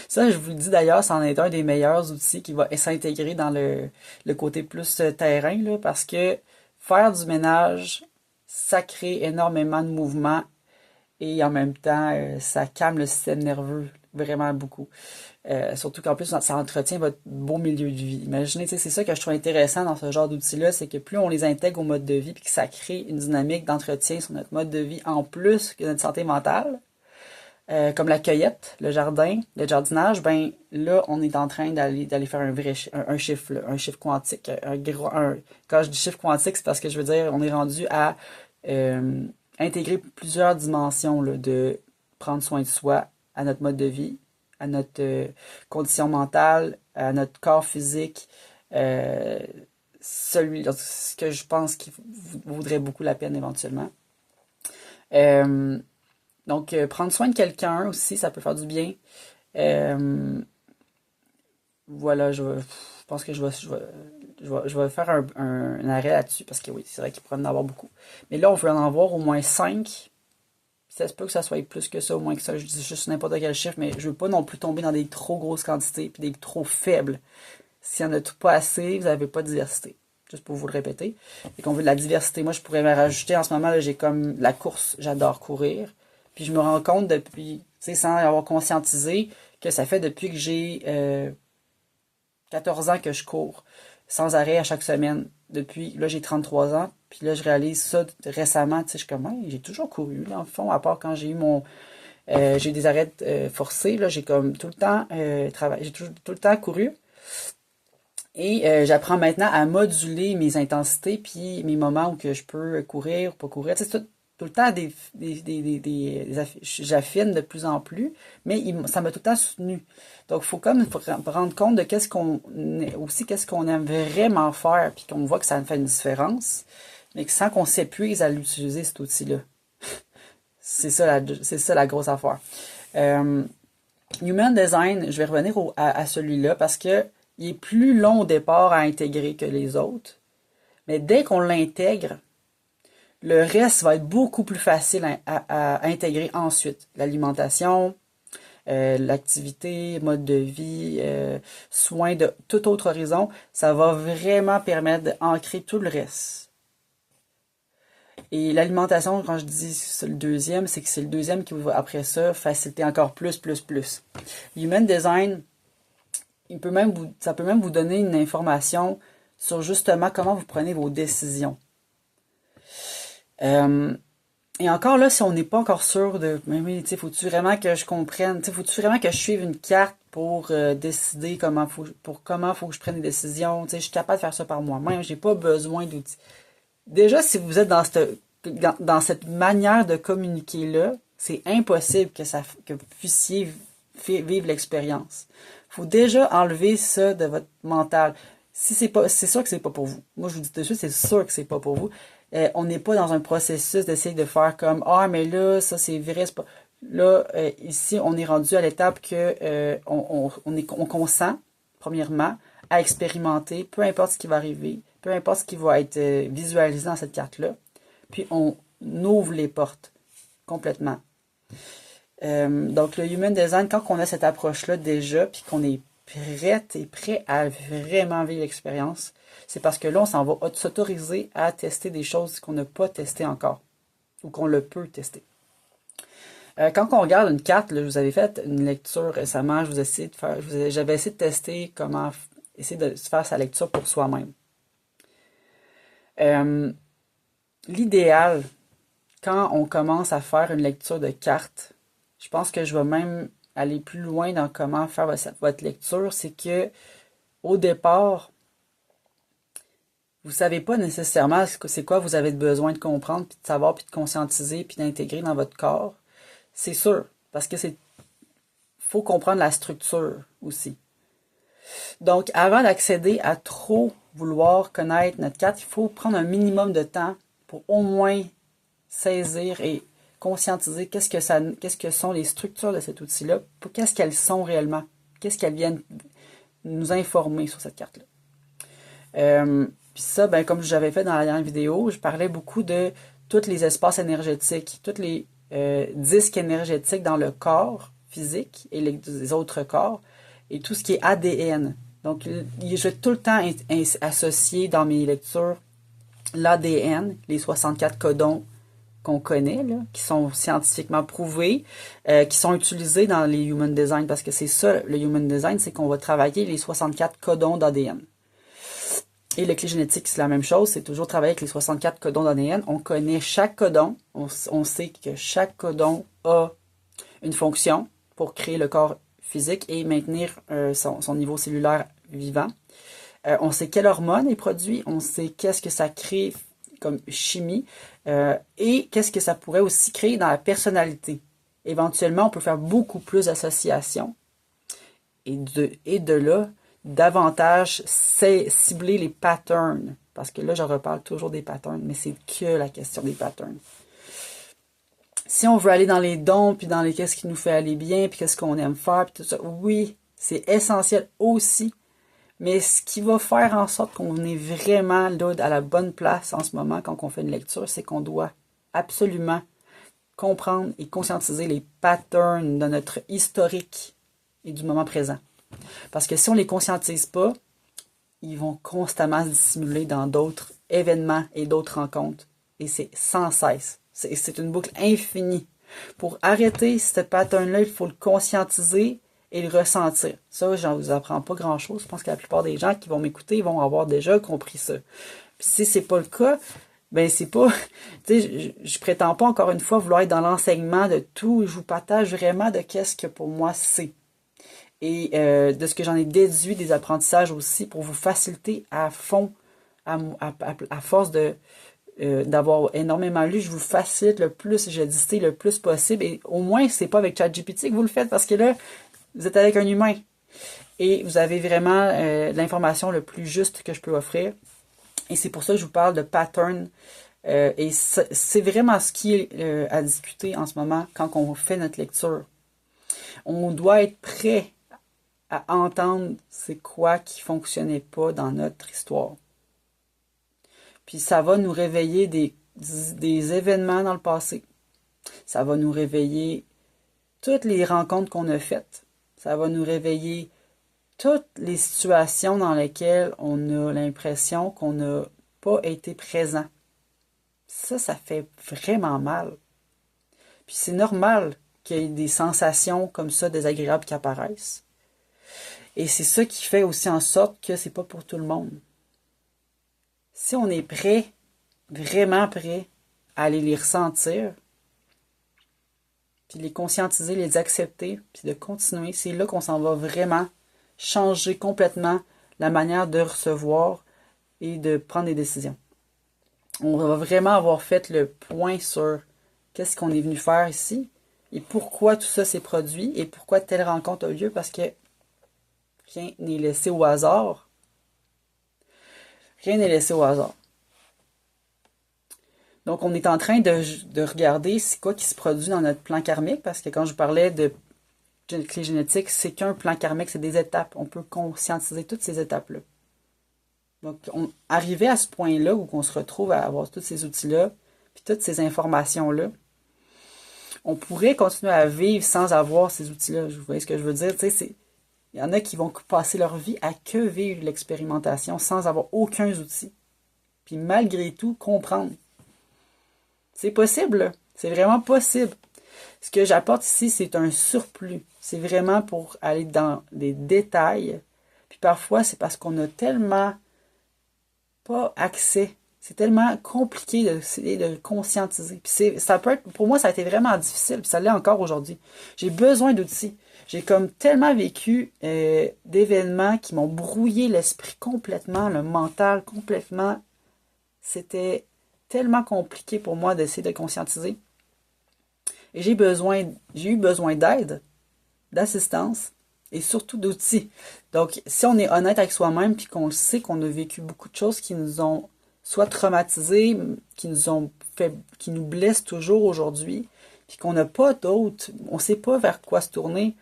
Ça, je vous le dis d'ailleurs, c'en est un des meilleurs outils qui va s'intégrer dans le côté plus terrain, là, parce que faire du ménage, ça crée énormément de mouvement et en même temps, ça calme le système nerveux vraiment beaucoup. Surtout qu'en plus, ça entretient votre beau milieu de vie. Imaginez, c'est ça que je trouve intéressant dans ce genre d'outils-là, c'est que plus on les intègre au mode de vie, puis que ça crée une dynamique d'entretien sur notre mode de vie en plus que notre santé mentale, comme la cueillette, le jardin, le jardinage, ben là, on est en train d'aller faire un vrai un chiffre, là, un chiffre quantique. Quand je dis chiffre quantique, c'est parce que je veux dire, on est rendu à intégrer plusieurs dimensions là, de prendre soin de soi à notre mode de vie, à notre condition mentale, à notre corps physique, ce que je pense qu'il vaudrait beaucoup la peine éventuellement. Donc, prendre soin de quelqu'un aussi, ça peut faire du bien. Voilà, je pense que je vais faire un arrêt là-dessus parce que oui, c'est vrai qu'il pourrait en avoir beaucoup. Mais là, on veut en avoir au moins 5. Ça se peut que ça soit plus que ça, au moins que ça. Je dis juste n'importe quel chiffre, mais je veux pas non plus tomber dans des trop grosses quantités puis des trop faibles. S'il n'y en a pas assez, vous n'avez pas de diversité. Juste pour vous le répéter. Et qu'on veut de la diversité. Moi, je pourrais me rajouter en ce moment, là, j'ai comme la course, j'adore courir. Puis je me rends compte depuis, tu sais, sans avoir conscientisé, que ça fait depuis que j'ai 14 ans que je cours sans arrêt à chaque semaine. Depuis, là, j'ai 33 ans. Puis là, je réalise ça récemment. Tu sais, je suis comme, hey, j'ai toujours couru, là, en fond, à part quand j'ai eu j'ai eu des arrêts forcés, là, j'ai comme tout le temps travaillé, j'ai tout le temps couru. Et j'apprends maintenant à moduler mes intensités puis mes moments où que je peux courir ou pas courir. Tu sais, tout le temps j'affine de plus en plus, mais ça m'a tout le temps soutenu. Donc, il faut comme rendre compte de qu'est-ce qu'on aime vraiment faire puis qu'on voit que ça fait une différence, mais que sans qu'on s'épuise à l'utiliser, cet outil-là. C'est ça la grosse affaire. Human Design, je vais revenir à celui-là parce que il est plus long au départ à intégrer que les autres. Mais dès qu'on l'intègre, le reste va être beaucoup plus facile à intégrer ensuite. L'alimentation, l'activité, mode de vie, soins de tout autre horizon, ça va vraiment permettre d'ancrer tout le reste. Et l'alimentation, quand je dis c'est le deuxième, c'est que c'est le deuxième qui va, après ça, faciliter encore plus. Human Design, ça peut même vous donner une information sur justement comment vous prenez vos décisions. Et encore là, si on n'est pas encore sûr de, mais oui, tu sais, faut-tu vraiment que je comprenne, tu sais, faut-tu vraiment que je suive une carte pour décider comment faut que je prenne des décisions, tu sais, je suis capable de faire ça par moi-même, j'ai pas besoin d'outils. Déjà, si vous êtes dans cette manière de communiquer-là, c'est impossible que vous puissiez vivre l'expérience. Faut déjà enlever ça de votre mental. Si c'est sûr que c'est pas pour vous. Moi, je vous dis tout de suite, c'est sûr que c'est pas pour vous. On n'est pas dans un processus d'essayer de faire comme ah mais là ça c'est vrai, c'est pas. Là ici on est rendu à l'étape que on consent premièrement à expérimenter, peu importe ce qui va arriver, peu importe ce qui va être visualisé dans cette carte-là, puis on ouvre les portes complètement. Donc le Human Design, quand on a cette approche-là déjà, puis qu'on est prêt à vraiment vivre l'expérience, c'est parce que là, on s'en va s'autoriser à tester des choses qu'on n'a pas testées encore, ou qu'on le peut tester. Quand on regarde une carte, là, je vous avais fait une lecture récemment, j'avais essayé de tester comment essayer de faire sa lecture pour soi-même. L'idéal, quand on commence à faire une lecture de carte, je pense que je vais même aller plus loin dans comment faire votre lecture, c'est que au départ, vous savez pas nécessairement c'est quoi vous avez besoin de comprendre, puis de savoir, puis de conscientiser, puis d'intégrer dans votre corps. C'est sûr, parce que faut comprendre la structure aussi. Donc, avant d'accéder à trop vouloir connaître notre carte, il faut prendre un minimum de temps pour au moins saisir et conscientiser qu'est-ce que sont les structures de cet outil-là, qu'est-ce qu'elles sont réellement, qu'est-ce qu'elles viennent nous informer sur cette carte-là. Puis ça, ben, comme j'avais fait dans la dernière vidéo, je parlais beaucoup de tous les espaces énergétiques, toutes les disques énergétiques dans le corps physique et les autres corps, et tout ce qui est ADN. Donc, je vais tout le temps associer dans mes lectures l'ADN, les 64 codons qu'on connaît, là, qui sont scientifiquement prouvés, qui sont utilisés dans les Human Design, parce que c'est ça, le Human Design, c'est qu'on va travailler les 64 codons d'ADN. Et le clé génétique, c'est la même chose, c'est toujours travailler avec les 64 codons d'ADN. On connaît chaque codon, on sait que chaque codon a une fonction pour créer le corps physique et maintenir son niveau cellulaire vivant. On sait quelle hormone est produite, on sait qu'est-ce que ça crée comme chimie et qu'est-ce que ça pourrait aussi créer dans la personnalité. Éventuellement, on peut faire beaucoup plus d'associations et de là, davantage cibler les patterns. Parce que là, je reparle toujours des patterns, mais c'est que la question des patterns. Si on veut aller dans les dons, puis dans les qu'est-ce qui nous fait aller bien, puis qu'est-ce qu'on aime faire, puis tout ça, oui, c'est essentiel aussi. Mais ce qui va faire en sorte qu'on est vraiment là à la bonne place en ce moment quand on fait une lecture, c'est qu'on doit absolument comprendre et conscientiser les patterns de notre historique et du moment présent. Parce que si on ne les conscientise pas, ils vont constamment se dissimuler dans d'autres événements et d'autres rencontres. Et c'est sans cesse. C'est une boucle infinie. Pour arrêter ce pattern-là, il faut le conscientiser et le ressentir. Ça, je ne vous apprends pas grand-chose. Je pense que la plupart des gens qui vont m'écouter vont avoir déjà compris ça. Puis si c'est pas le cas, ben c'est pas... Tu sais, je prétends pas encore une fois vouloir être dans l'enseignement de tout. Je vous partage vraiment de qu'est-ce que pour moi c'est. Et de ce que j'en ai déduit des apprentissages aussi pour vous faciliter à fond, à force d'avoir énormément lu, je vous facilite le plus, je dis le plus possible. Et au moins, c'est pas avec ChatGPT que vous le faites parce que là, vous êtes avec un humain et vous avez vraiment l'information le plus juste que je peux offrir. Et c'est pour ça que je vous parle de pattern. Et c'est vraiment ce qui est à discuter en ce moment quand on fait notre lecture. On doit être prêt à entendre c'est quoi qui fonctionnait pas dans notre histoire. Puis ça va nous réveiller des événements dans le passé. Ça va nous réveiller toutes les rencontres qu'on a faites. Ça va nous réveiller toutes les situations dans lesquelles on a l'impression qu'on n'a pas été présent. Ça fait vraiment mal. Puis c'est normal qu'il y ait des sensations comme ça désagréables qui apparaissent. Et c'est ça qui fait aussi en sorte que c'est pas pour tout le monde. Si on est prêt, vraiment prêt, à aller les ressentir, puis les conscientiser, les accepter, puis de continuer, c'est là qu'on s'en va vraiment changer complètement la manière de recevoir et de prendre des décisions. On va vraiment avoir fait le point sur qu'est-ce qu'on est venu faire ici et pourquoi tout ça s'est produit et pourquoi telle rencontre a lieu, parce que rien n'est laissé au hasard. Rien n'est laissé au hasard. Donc, on est en train de regarder c'est quoi qui se produit dans notre plan karmique, parce que quand je parlais de clé génétique, c'est qu'un plan karmique, c'est des étapes. On peut conscientiser toutes ces étapes-là. Donc, arriver à ce point-là où on se retrouve à avoir tous ces outils-là, puis toutes ces informations-là, on pourrait continuer à vivre sans avoir ces outils-là. Vous voyez ce que je veux dire? Il y en a qui vont passer leur vie à que vivre l'expérimentation sans avoir aucun outil. Puis malgré tout, comprendre. C'est possible, c'est vraiment possible. Ce que j'apporte ici, c'est un surplus. C'est vraiment pour aller dans les détails. Puis parfois, c'est parce qu'on a tellement pas accès. C'est tellement compliqué d'essayer de conscientiser. Puis ça peut être, pour moi, ça a été vraiment difficile. Puis ça l'est encore aujourd'hui. J'ai besoin d'outils. J'ai comme tellement vécu d'événements qui m'ont brouillé l'esprit complètement, le mental complètement. C'était tellement compliqué pour moi d'essayer de conscientiser. Et j'ai eu besoin d'aide, d'assistance et surtout d'outils. Donc, si on est honnête avec soi-même puis qu'on le sait qu'on a vécu beaucoup de choses qui nous ont soit traumatisés, qui nous blessent toujours aujourd'hui, puis qu'on n'a pas d'autres, on ne sait pas vers quoi se tourner,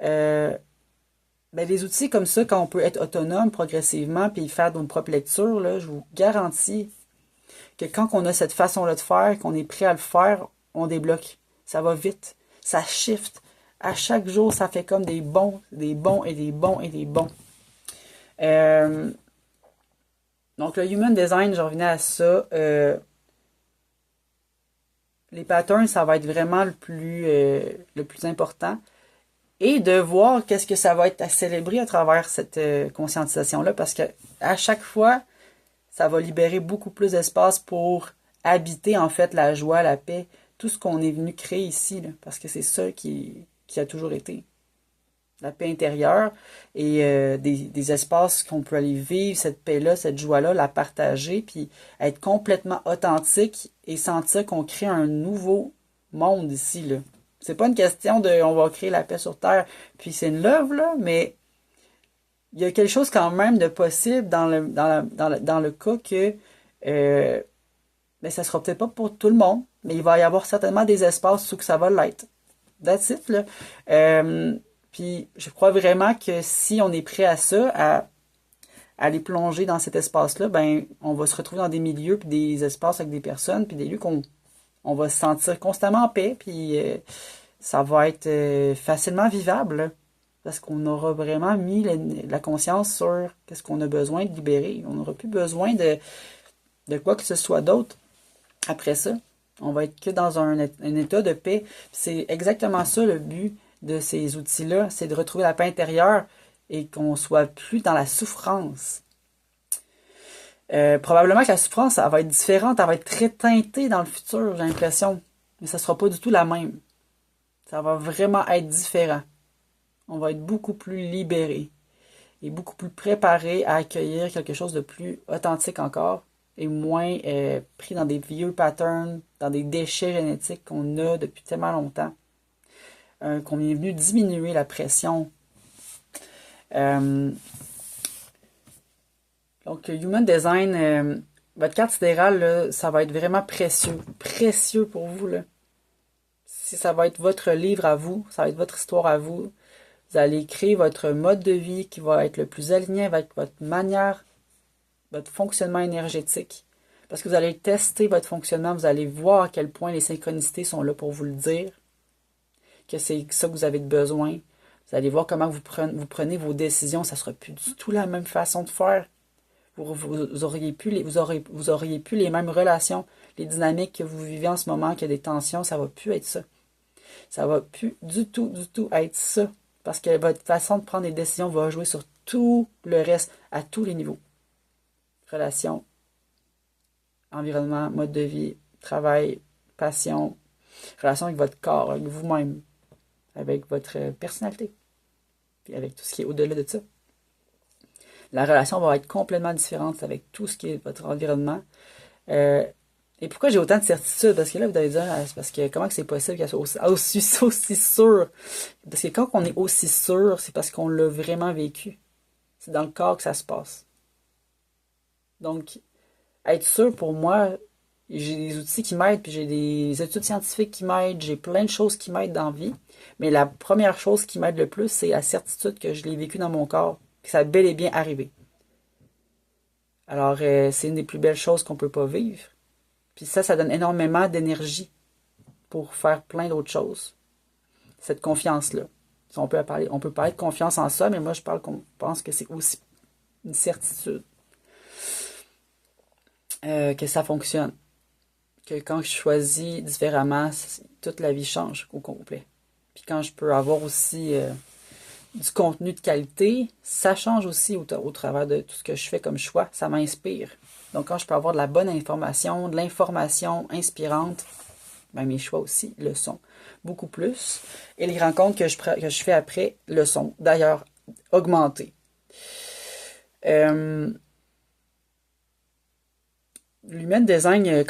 les outils comme ça, quand on peut être autonome progressivement puis faire nos propres lectures, là, je vous garantis que quand on a cette façon-là de faire, qu'on est prêt à le faire, on débloque. Ça va vite. Ça shift. À chaque jour, ça fait comme des bons et des bons et des bons. Donc, le Human Design, je revenais à ça. Les patterns, ça va être vraiment le plus important. Et de voir qu'est-ce que ça va être à célébrer à travers cette conscientisation-là, parce que à chaque fois, ça va libérer beaucoup plus d'espace pour habiter en fait la joie, la paix, tout ce qu'on est venu créer ici, là, parce que c'est ça qui a toujours été. La paix intérieure et des espaces qu'on peut aller vivre, cette paix-là, cette joie-là, la partager, puis être complètement authentique et sentir qu'on crée un nouveau monde ici, là. C'est pas une question de on va créer la paix sur Terre, puis c'est une love, là, mais il y a quelque chose quand même de possible dans le cas que ben, ça sera peut-être pas pour tout le monde, mais il va y avoir certainement des espaces où que ça va l'être. That's it, là. Puis je crois vraiment que si on est prêt à ça, à aller plonger dans cet espace-là, ben on va se retrouver dans des milieux, puis des espaces avec des personnes, puis des lieux on va se sentir constamment en paix, puis ça va être facilement vivable, là, parce qu'on aura vraiment mis la conscience sur qu'est-ce qu'on a besoin de libérer. On n'aura plus besoin de quoi que ce soit d'autre après ça. On va être que dans un état de paix. C'est exactement ça le but de ces outils-là, c'est de retrouver la paix intérieure et qu'on soit plus dans la souffrance. Probablement que la souffrance, elle va être différente, elle va être très teintée dans le futur, j'ai l'impression. Mais ça sera pas du tout la même. Ça va vraiment être différent. On va être beaucoup plus libéré et beaucoup plus préparé à accueillir quelque chose de plus authentique encore et moins pris dans des vieux patterns, dans des déchets génétiques qu'on a depuis tellement longtemps, qu'on est venu diminuer la pression. Donc, Human Design, votre carte sidérale, là, ça va être vraiment précieux pour vous, là. Si ça va être votre livre à vous, ça va être votre histoire à vous. Vous allez créer votre mode de vie qui va être le plus aligné avec votre manière, votre fonctionnement énergétique. Parce que vous allez tester votre fonctionnement, vous allez voir à quel point les synchronicités sont là pour vous le dire, que c'est ça que vous avez besoin. Vous allez voir comment vous prenez vos décisions, ça ne sera plus du tout la même façon de faire. Vous auriez plus les mêmes relations, les dynamiques que vous vivez en ce moment, qu'il y a des tensions, ça ne va plus être ça. Ça ne va plus du tout être ça. Parce que votre façon de prendre des décisions va jouer sur tout le reste, à tous les niveaux. Relations, environnement, mode de vie, travail, passion, relation avec votre corps, avec vous-même, avec votre personnalité, puis avec tout ce qui est au-delà de ça. La relation va être complètement différente avec tout ce qui est votre environnement. Et pourquoi j'ai autant de certitude? Parce que là, vous allez dire, c'est parce que comment que c'est possible qu'elle soit aussi sûre? Parce que quand on est aussi sûr, c'est parce qu'on l'a vraiment vécu. C'est dans le corps que ça se passe. Donc, être sûr pour moi, j'ai des outils qui m'aident, puis j'ai des études scientifiques qui m'aident, j'ai plein de choses qui m'aident dans la vie. Mais la première chose qui m'aide le plus, c'est la certitude que je l'ai vécu dans mon corps, que ça a bel et bien arrivé. Alors, c'est une des plus belles choses qu'on peut pas vivre. Puis ça donne énormément d'énergie pour faire plein d'autres choses. Cette confiance-là. On peut parler de confiance en ça, mais moi, je pense que c'est aussi une certitude. Que ça fonctionne. Que quand je choisis différemment, toute la vie change au complet. Puis quand je peux avoir aussi du contenu de qualité, ça change aussi au travers de tout ce que je fais comme choix. Ça m'inspire. Donc quand je peux avoir de la bonne information, de l'information inspirante, ben mes choix aussi le sont. Beaucoup plus. Et les rencontres que je fais après le sont. D'ailleurs, augmentées. L'Human Design,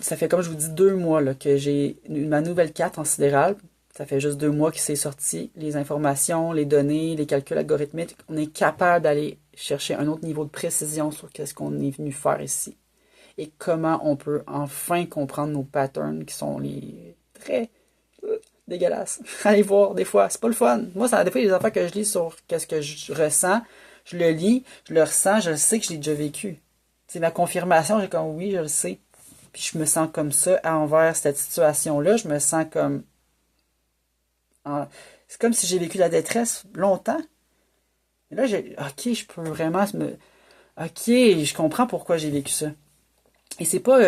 ça fait comme je vous dis 2 mois là, que j'ai ma nouvelle carte en sidéral. Ça fait juste 2 mois que c'est sorti. Les informations, les données, les calculs algorithmiques, on est capable d'aller chercher un autre niveau de précision sur ce qu'on est venu faire ici. Et comment on peut enfin comprendre nos patterns qui sont les très dégueulasses. Allez voir, des fois, c'est pas le fun. Moi, des fois, il y a des affaires que je lis sur qu'est-ce que je ressens. Je le lis, je le ressens, je le sais que je l'ai déjà vécu. C'est ma confirmation, j'ai comme oui, je le sais. Puis je me sens comme ça envers cette situation-là. Je me sens comme C'est comme si j'ai vécu la détresse longtemps. Et là, ok, je peux vraiment ok, je comprends pourquoi j'ai vécu ça. Et c'est pas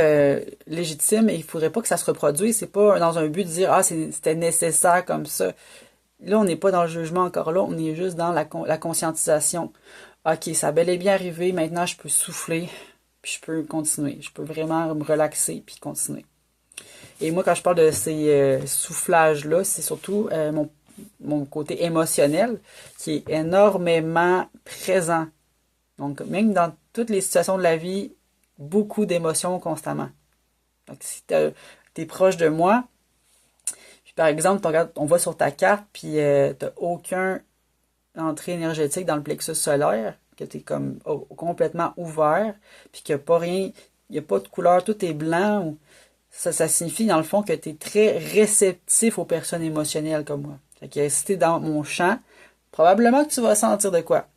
légitime et il faudrait pas que ça se reproduise. C'est pas dans un but de dire, ah, c'était nécessaire comme ça. Là, on n'est pas dans le jugement encore là, on est juste dans la conscientisation. Ok, ça a bel et bien arrivé, maintenant je peux souffler, puis je peux continuer. Je peux vraiment me relaxer, puis continuer. Et moi, quand je parle de ces soufflages-là, c'est surtout mon côté émotionnel qui est énormément présent. Donc, même dans toutes les situations de la vie, beaucoup d'émotions constamment. Donc, si t'es proche de moi, puis par exemple, on va sur ta carte, puis t'as aucun entrée énergétique dans le plexus solaire, que t'es comme complètement ouvert, puis qu'il n'y a pas rien, il n'y a pas de couleur, tout est blanc, ou ça signifie dans le fond que tu es très réceptif aux personnes émotionnelles comme moi. Fait que si tu es dans mon champ, probablement que tu vas sentir de quoi?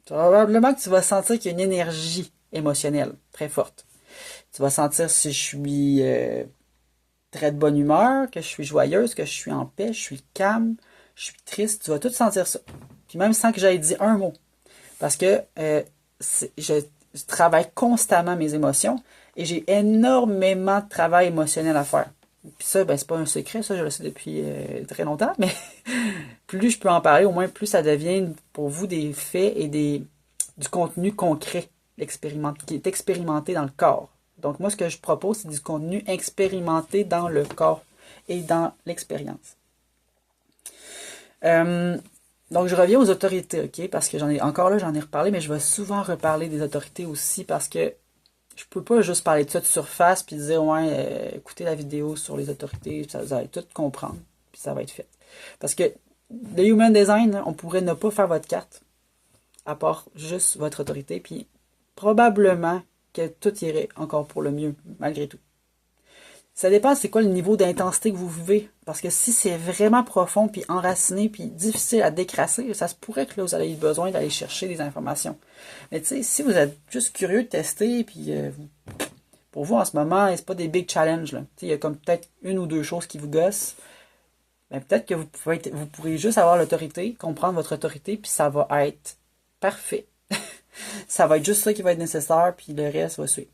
Probablement que tu vas sentir qu'il y a une énergie émotionnelle très forte. Tu vas sentir si je suis très de bonne humeur, que je suis joyeuse, que je suis en paix, je suis calme, je suis triste. Tu vas tout sentir ça. Puis même sans que j'aille dit un mot. Parce que je travaille constamment mes émotions et j'ai énormément de travail émotionnel à faire. Puis ça, ben, c'est pas un secret, ça, je le sais depuis très longtemps, mais plus je peux en parler, au moins plus ça devient pour vous des faits et du contenu concret qui est expérimenté dans le corps. Donc moi, ce que je propose, c'est du contenu expérimenté dans le corps et dans l'expérience. Donc je reviens aux autorités, ok? Parce que j'en ai reparlé, mais je vais souvent reparler des autorités aussi parce que je peux pas juste parler de ça de surface puis dire ouais, écoutez la vidéo sur les autorités, vous allez tout comprendre, puis ça va être fait. Parce que le Human Design, on pourrait ne pas faire votre carte, à part juste votre autorité, puis probablement que tout irait encore pour le mieux, malgré tout. Ça dépend c'est quoi le niveau d'intensité que vous vivez. Parce que si c'est vraiment profond, puis enraciné, puis difficile à décrasser, ça se pourrait que là, vous ayez besoin d'aller chercher des informations. Mais tu sais, si vous êtes juste curieux de tester, puis pour vous en ce moment, c'est pas des big challenges. Il y a comme peut-être une ou deux choses qui vous gossent. Ben, peut-être que vous pourrez juste avoir l'autorité, comprendre votre autorité, puis ça va être parfait. Ça va être juste ça qui va être nécessaire, puis le reste va suivre.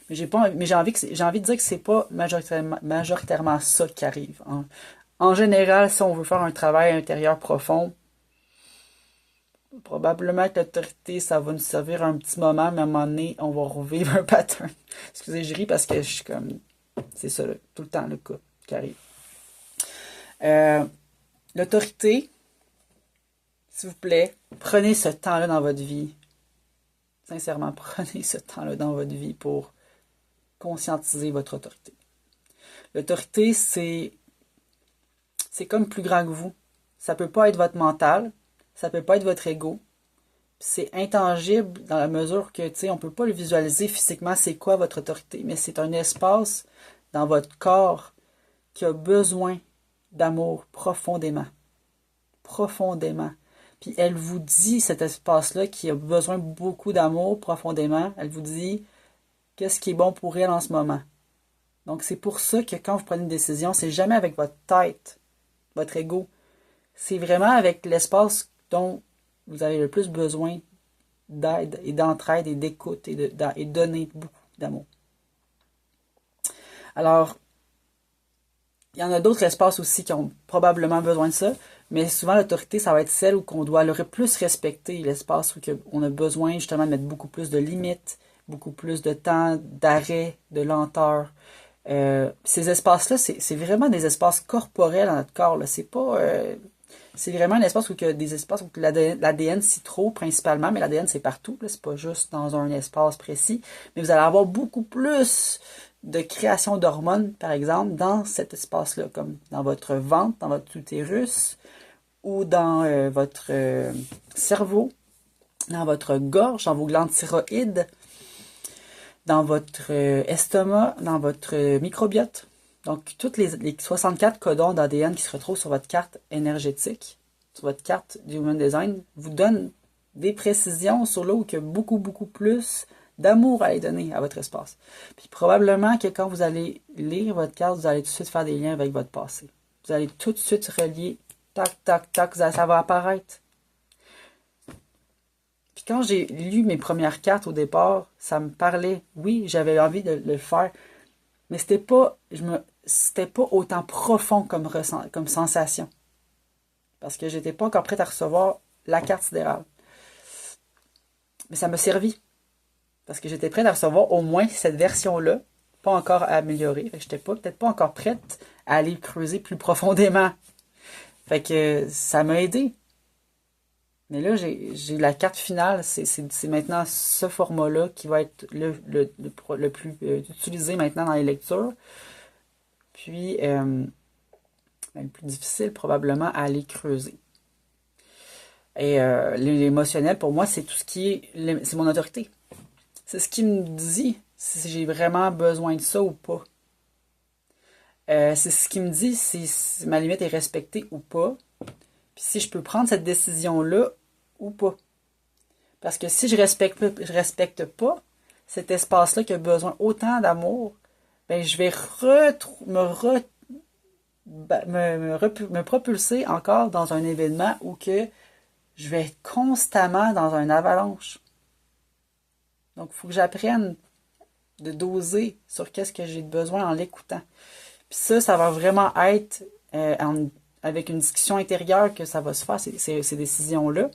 Mais j'ai envie de dire que c'est pas majoritairement ça qui arrive. En général, si on veut faire un travail intérieur profond, probablement que l'autorité, ça va nous servir un petit moment, mais à un moment donné, on va revivre un pattern. Excusez, je ris parce que je suis comme... C'est ça, là, tout le temps, le cas qui arrive. L'autorité, s'il vous plaît, prenez ce temps-là dans votre vie. Sincèrement, prenez ce temps-là dans votre vie pour conscientiser votre autorité. L'autorité, c'est comme plus grand que vous. Ça peut pas être votre mental, ça peut pas être votre ego. C'est intangible dans la mesure que, tu sais, on peut pas le visualiser physiquement, c'est quoi votre autorité, mais c'est un espace dans votre corps qui a besoin d'amour profondément. Profondément. Puis elle vous dit, cet espace-là, qui a besoin beaucoup d'amour profondément, elle vous dit qu'est-ce qui est bon pour elle en ce moment. Donc c'est pour ça que quand vous prenez une décision, c'est jamais avec votre tête, votre ego. C'est vraiment avec l'espace dont vous avez le plus besoin d'aide et d'entraide et d'écoute et donner beaucoup d'amour. Alors, il y en a d'autres espaces aussi qui ont probablement besoin de ça, mais souvent l'autorité, ça va être celle où on doit le plus respecter, l'espace où on a besoin justement de mettre beaucoup plus de limites, beaucoup plus de temps d'arrêt, de lenteur. Ces espaces-là, c'est vraiment des espaces corporels dans notre corps. Là. C'est pas... c'est vraiment un espace où il y a des espaces où l'ADN s'y trouve principalement, mais l'ADN c'est partout, là, c'est pas juste dans un espace précis. Mais vous allez avoir beaucoup plus de création d'hormones, par exemple, dans cet espace-là, comme dans votre ventre, dans votre utérus, ou dans votre cerveau, dans votre gorge, dans vos glandes thyroïdes, dans votre estomac, dans votre microbiote. Donc, toutes les 64 codons d'ADN qui se retrouvent sur votre carte énergétique, sur votre carte du Human Design, vous donnent des précisions sur là où il y a beaucoup, beaucoup plus d'amour à aller donner à votre espace. Puis probablement que quand vous allez lire votre carte, vous allez tout de suite faire des liens avec votre passé. Vous allez tout de suite relier. Tac, tac, tac, ça va apparaître. Puis quand j'ai lu mes premières cartes au départ, ça me parlait. Oui, j'avais envie de le faire. Mais c'était pas autant profond comme sensation. Parce que j'étais pas encore prête à recevoir la carte sidérale. Mais ça m'a servi. Parce que j'étais prête à recevoir au moins cette version-là, pas encore améliorée. J'étais peut-être pas encore prête à aller creuser plus profondément. Fait que ça m'a aidé. Mais là, j'ai la carte finale. C'est maintenant ce format-là qui va être le plus utilisé maintenant dans les lectures. Puis, le plus difficile probablement à aller creuser. Et l'émotionnel, pour moi, c'est tout ce qui est... C'est mon autorité. C'est ce qui me dit si j'ai vraiment besoin de ça ou pas. C'est ce qui me dit si ma limite est respectée ou pas. Puis si je peux prendre cette décision-là ou pas. Parce que si je respecte pas cet espace-là qui a besoin autant d'amour, ben je vais me propulser encore dans un événement où que je vais être constamment dans un avalanche. Donc, il faut que j'apprenne de doser sur qu'est-ce que j'ai besoin en l'écoutant. Puis ça va vraiment être avec une discussion intérieure que ça va se faire, ces décisions-là.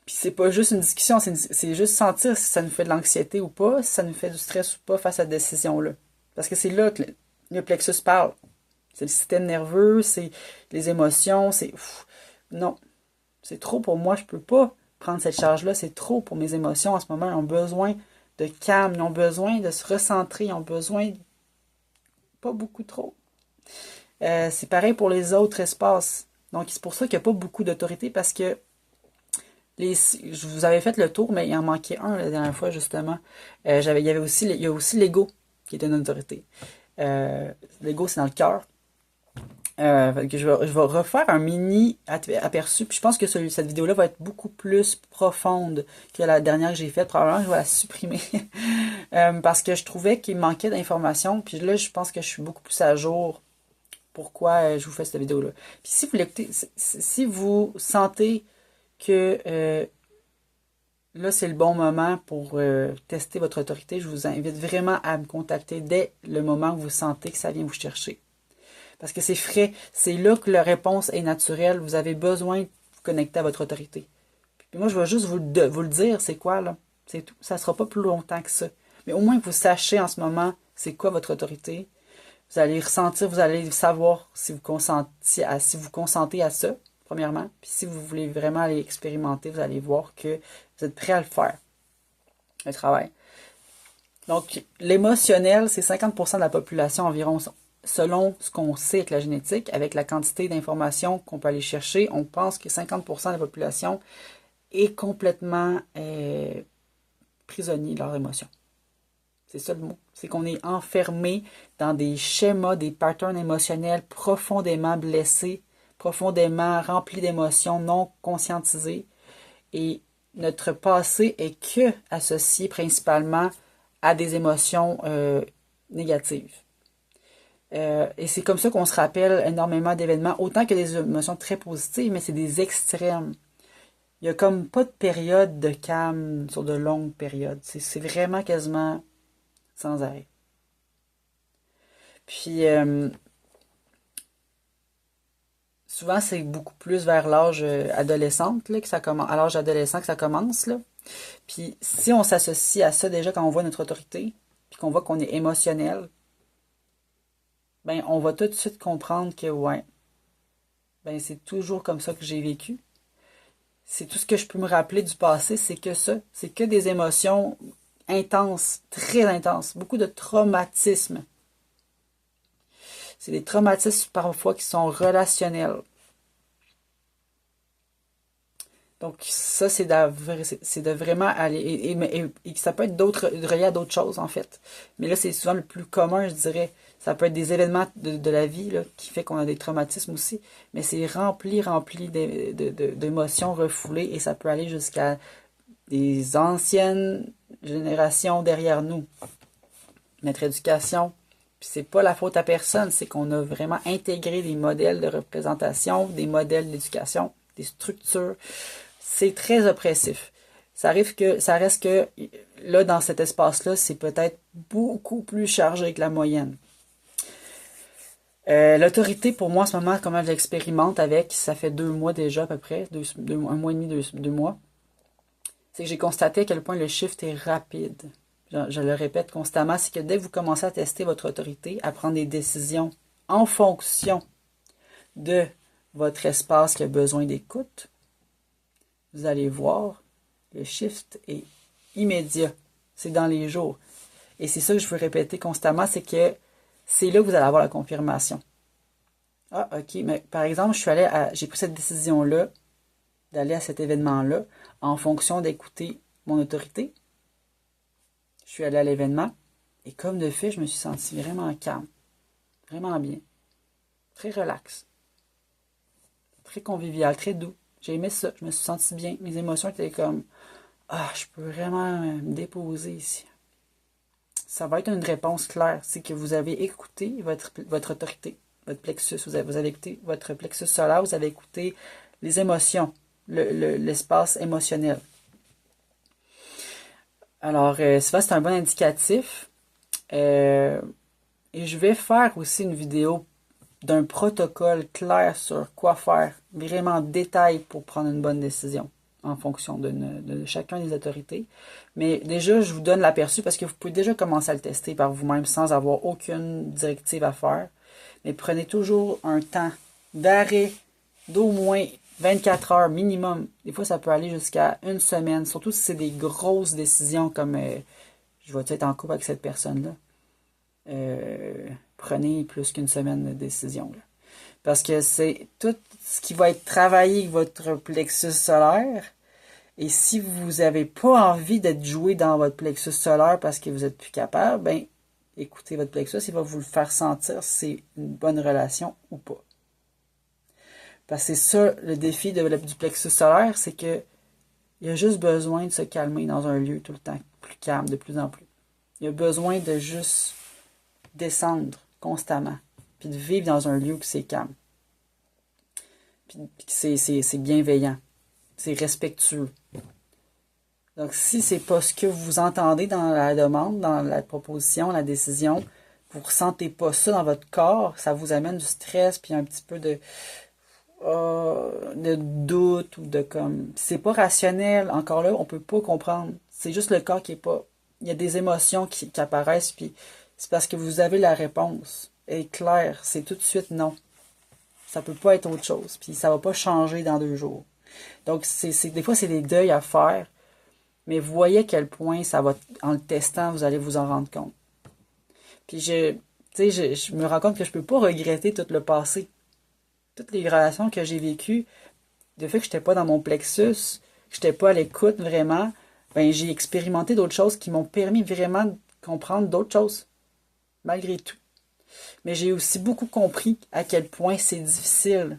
Puis c'est pas juste une discussion, c'est juste sentir si ça nous fait de l'anxiété ou pas, si ça nous fait du stress ou pas face à cette décision-là. Parce que c'est là que le plexus parle. C'est le système nerveux, c'est les émotions, non, c'est trop pour moi, je peux pas prendre cette charge-là, c'est trop pour mes émotions en ce moment. Ils ont besoin de calme, ils ont besoin de se recentrer, ils ont besoin, pas beaucoup trop. C'est pareil pour les autres espaces. Donc c'est pour ça qu'il n'y a pas beaucoup d'autorité, parce que je vous avais fait le tour, mais il en manquait un la dernière fois, justement. Il y a aussi l'ego, qui est une autorité. L'ego, c'est dans le cœur. Je vais refaire un mini aperçu. Puis je pense que cette vidéo-là va être beaucoup plus profonde que la dernière que j'ai faite. Probablement, je vais la supprimer. Parce que je trouvais qu'il manquait d'informations. Puis là, je pense que je suis beaucoup plus à jour. Pourquoi je vous fais cette vidéo-là. Puis si vous l'écoutez, si vous sentez que là, c'est le bon moment pour tester votre autorité, je vous invite vraiment à me contacter dès le moment où vous sentez que ça vient vous chercher. Parce que c'est frais, c'est là que la réponse est naturelle. Vous avez besoin de vous connecter à votre autorité. Puis moi, je vais juste vous le dire, c'est quoi, là. C'est tout. Ça ne sera pas plus longtemps que ça. Mais au moins que vous sachiez en ce moment, c'est quoi votre autorité. Vous allez ressentir, vous allez savoir si vous consentez à ça, premièrement. Puis si vous voulez vraiment aller expérimenter, vous allez voir que vous êtes prêt à le faire, le travail. Donc, l'émotionnel, c'est 50% de la population environ. Selon ce qu'on sait avec la génétique, avec la quantité d'informations qu'on peut aller chercher, on pense que 50% de la population est complètement prisonnier de leurs émotions. C'est ça le mot. C'est qu'on est enfermé dans des schémas, des patterns émotionnels profondément blessés, profondément remplis d'émotions non conscientisées. Et notre passé est que associé principalement à des émotions négatives. Et c'est comme ça qu'on se rappelle énormément d'événements, autant que des émotions très positives, mais c'est des extrêmes. Il n'y a comme pas de période de calme sur de longues périodes. C'est vraiment quasiment sans arrêt. Puis, souvent, c'est beaucoup plus vers l'âge adolescente, là, que ça commence, à l'âge adolescent que ça commence, là. Puis, si on s'associe à ça déjà quand on voit notre autorité, puis qu'on voit qu'on est émotionnel, ben, on va tout de suite comprendre que, ouais, ben, c'est toujours comme ça que j'ai vécu. C'est tout ce que je peux me rappeler du passé, c'est que ça. C'est que des émotions intenses, très intenses. Beaucoup de traumatismes. C'est des traumatismes parfois qui sont relationnels. Donc ça, c'est de vraiment aller... Et ça peut être relié à d'autres choses, en fait. Mais là, c'est souvent le plus commun, je dirais. Ça peut être des événements de la vie là, qui fait qu'on a des traumatismes aussi. Mais c'est rempli d'émotions refoulées. Et ça peut aller jusqu'à des anciennes générations derrière nous. Notre éducation. Puis Puis c'est pas la faute à personne, c'est qu'on a vraiment intégré des modèles de représentation, des modèles d'éducation, des structures. C'est très oppressif. Ça reste que, là, dans cet espace-là, c'est peut-être beaucoup plus chargé que la moyenne. L'autorité, pour moi, en ce moment, comment je l'expérimente avec, ça fait 2 mois déjà à peu près, un mois et demi, 2 mois, c'est que j'ai constaté à quel point le shift est rapide. Je le répète constamment, c'est que dès que vous commencez à tester votre autorité, à prendre des décisions en fonction de votre espace qui a besoin d'écoute, vous allez voir, le shift est immédiat. C'est dans les jours. Et c'est ça que je veux répéter constamment, c'est que c'est là que vous allez avoir la confirmation. Ah, ok, mais par exemple, j'ai pris cette décision-là, d'aller à cet événement-là, en fonction d'écouter mon autorité. Je suis allé à l'événement, et comme de fait, je me suis senti vraiment calme, vraiment bien, très relax, très convivial, très doux. J'ai aimé ça, je me suis senti bien. Mes émotions étaient comme, ah, je peux vraiment me déposer ici. Ça va être une réponse claire, c'est que vous avez écouté votre autorité, votre plexus, vous avez écouté votre plexus solaire, vous avez écouté les émotions, l'espace émotionnel. Alors, ça, c'est un bon indicatif. Et je vais faire aussi une vidéo d'un protocole clair sur quoi faire, vraiment en détail pour prendre une bonne décision en fonction de chacun des autorités. Mais déjà, je vous donne l'aperçu parce que vous pouvez déjà commencer à le tester par vous-même sans avoir aucune directive à faire. Mais prenez toujours un temps d'arrêt d'au moins 24 heures minimum. Des fois, ça peut aller jusqu'à une semaine, surtout si c'est des grosses décisions comme je vais être en couple avec cette personne-là. Prenez plus qu'une semaine de décision. Là. Parce que c'est tout ce qui va être travaillé avec votre plexus solaire. Et si vous n'avez pas envie d'être joué dans votre plexus solaire parce que vous n'êtes plus capable, ben écoutez votre plexus, il va vous le faire sentir si c'est une bonne relation ou pas. Parce que c'est ça le défi du plexus solaire, c'est que il a juste besoin de se calmer dans un lieu tout le temps plus calme, de plus en plus. Il a besoin de juste descendre constamment, puis de vivre dans un lieu où c'est calme. Puis c'est bienveillant, c'est respectueux. Donc, si c'est pas ce que vous entendez dans la demande, dans la proposition, la décision, vous ressentez pas ça dans votre corps, ça vous amène du stress, puis un petit peu de doute, ou de comme... C'est pas rationnel, encore là, on peut pas comprendre. C'est juste le corps qui est pas... Il y a des émotions qui apparaissent, puis c'est parce que vous avez la réponse. Elle est claire, c'est tout de suite non. Ça peut pas être autre chose, puis ça va pas changer dans 2 jours. Donc, des fois, c'est des deuils à faire, mais vous voyez à quel point ça va, en le testant, vous allez vous en rendre compte. Puis je me rends compte que je peux pas regretter tout le passé. Toutes les relations que j'ai vécues, le fait que j'étais pas dans mon plexus, que j'étais pas à l'écoute vraiment, ben j'ai expérimenté d'autres choses qui m'ont permis vraiment de comprendre d'autres choses, malgré tout. Mais j'ai aussi beaucoup compris à quel point c'est difficile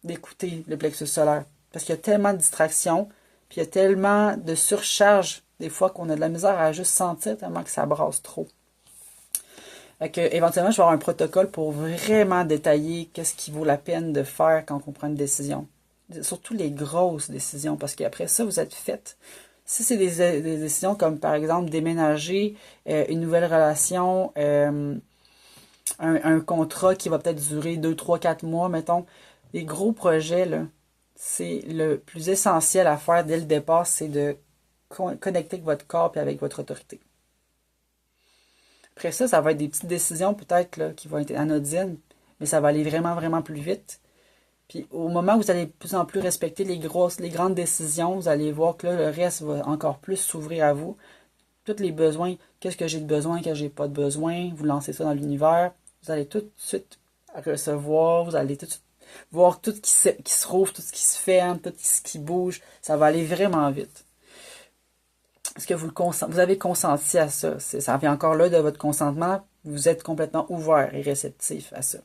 d'écouter le plexus solaire. Parce qu'il y a tellement de distractions, puis il y a tellement de surcharge, des fois, qu'on a de la misère à juste sentir tellement que ça brasse trop. Fait que, éventuellement, je vais avoir un protocole pour vraiment détailler qu'est-ce qui vaut la peine de faire quand on prend une décision. Surtout les grosses décisions, parce qu'après ça, vous êtes fait. Si c'est des décisions comme, par exemple, déménager, une nouvelle relation, un contrat qui va peut-être durer 2, 3, 4 mois, mettons, les gros projets, là, c'est le plus essentiel à faire dès le départ, c'est de connecter avec votre corps et avec votre autorité. Après ça, ça va être des petites décisions peut-être là, qui vont être anodines, mais ça va aller vraiment, vraiment plus vite. Puis au moment où vous allez de plus en plus respecter les grandes décisions, vous allez voir que là, le reste va encore plus s'ouvrir à vous. Tous les besoins, qu'est-ce que j'ai de besoin, qu'est-ce que j'ai pas de besoin, vous lancez ça dans l'univers, vous allez tout de suite recevoir, vous allez tout de suite voir tout ce qui se rouvre, tout ce qui se ferme, tout ce qui bouge, ça va aller vraiment vite. Est-ce que vous avez consenti à ça? Ça vient encore là de votre consentement, vous êtes complètement ouvert et réceptif à ça.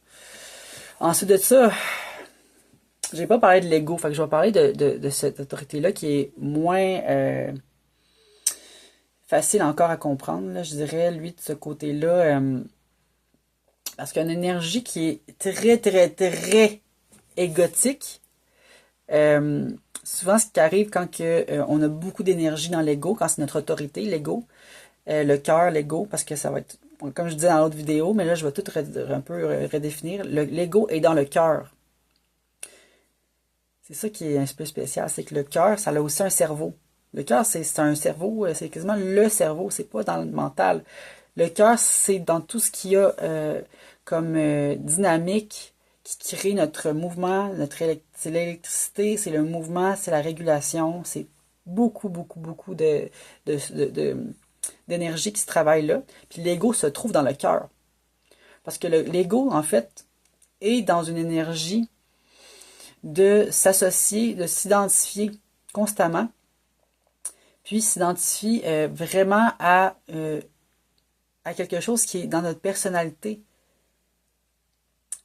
Ensuite de ça, j'ai pas parlé de l'ego, fait que je vais parler de cette autorité-là qui est moins facile encore à comprendre, là, je dirais, lui, de ce côté-là, Parce qu'une énergie qui est très, très, très égotique, souvent ce qui arrive quand on a beaucoup d'énergie dans l'ego, quand c'est notre autorité, l'ego, le cœur, l'ego, parce que ça va être, comme je disais dans l'autre vidéo, mais là je vais tout un peu redéfinir, l'ego est dans le cœur. C'est ça qui est un peu spécial, c'est que le cœur, ça a aussi un cerveau. Le cœur, c'est un cerveau, c'est quasiment le cerveau, c'est pas dans le mental. Le cœur, c'est dans tout ce qu'il y a comme dynamique qui crée notre mouvement, c'est l'électricité, c'est le mouvement, c'est la régulation, c'est beaucoup, beaucoup, beaucoup d'énergie qui se travaille là. Puis l'ego se trouve dans le cœur. Parce que l'ego, en fait, est dans une énergie de s'associer, de s'identifier constamment, puis s'identifie vraiment à quelque chose qui est dans notre personnalité.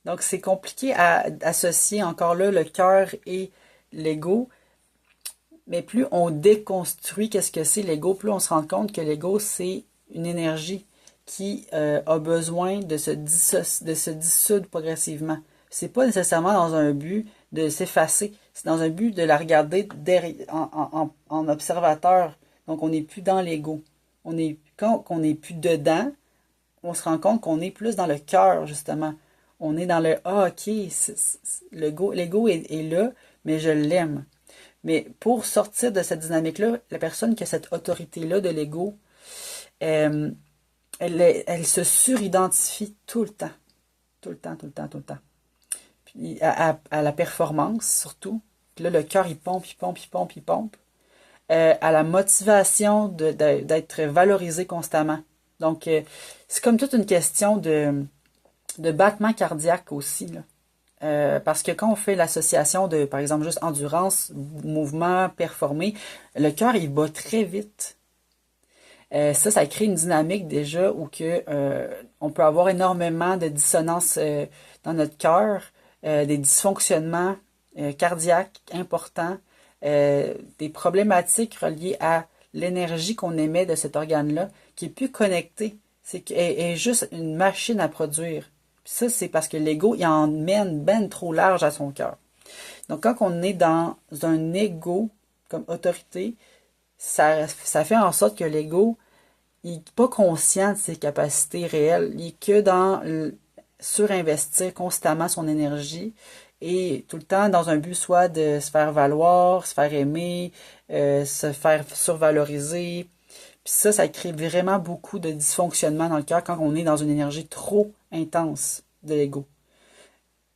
Donc, c'est compliqué à associer encore là le cœur et l'ego, mais plus on déconstruit qu'est-ce que c'est l'ego, plus on se rend compte que l'ego, c'est une énergie qui a besoin de se dissoudre progressivement. C'est pas nécessairement dans un but de s'effacer, c'est dans un but de la regarder en observateur. Donc, on n'est plus dans l'ego. Quand on n'est plus dedans, on se rend compte qu'on est plus dans le cœur, justement. On est dans le ah, ok, l'ego est là, mais je l'aime. Mais pour sortir de cette dynamique-là, la personne qui a cette autorité-là de l'ego, elle se suridentifie tout le temps. Tout le temps, tout le temps, tout le temps. Puis à la performance, surtout. Puis là, le cœur, il pompe, il pompe, il pompe, il pompe. À la motivation d'être valorisé constamment. Donc, c'est comme toute une question de battement cardiaque aussi, là. Parce que quand on fait l'association de, par exemple, juste endurance, mouvement, performer, le cœur, il bat très vite. Ça crée une dynamique déjà où on peut avoir énormément de dissonances dans notre cœur, des dysfonctionnements cardiaques importants, des problématiques reliées à l'énergie qu'on émet de cet organe-là, qui est plus connecté. C'est qu'elle est juste une machine à produire. Puis ça, c'est parce que l'ego, il en mène ben trop large à son cœur. Donc, quand on est dans un ego comme autorité, ça fait en sorte que l'ego, il n'est pas conscient de ses capacités réelles. Il est que dans surinvestir constamment son énergie et tout le temps dans un but soit de se faire valoir, se faire aimer, se faire survaloriser. Puis ça crée vraiment beaucoup de dysfonctionnement dans le cœur quand on est dans une énergie trop intense de l'ego.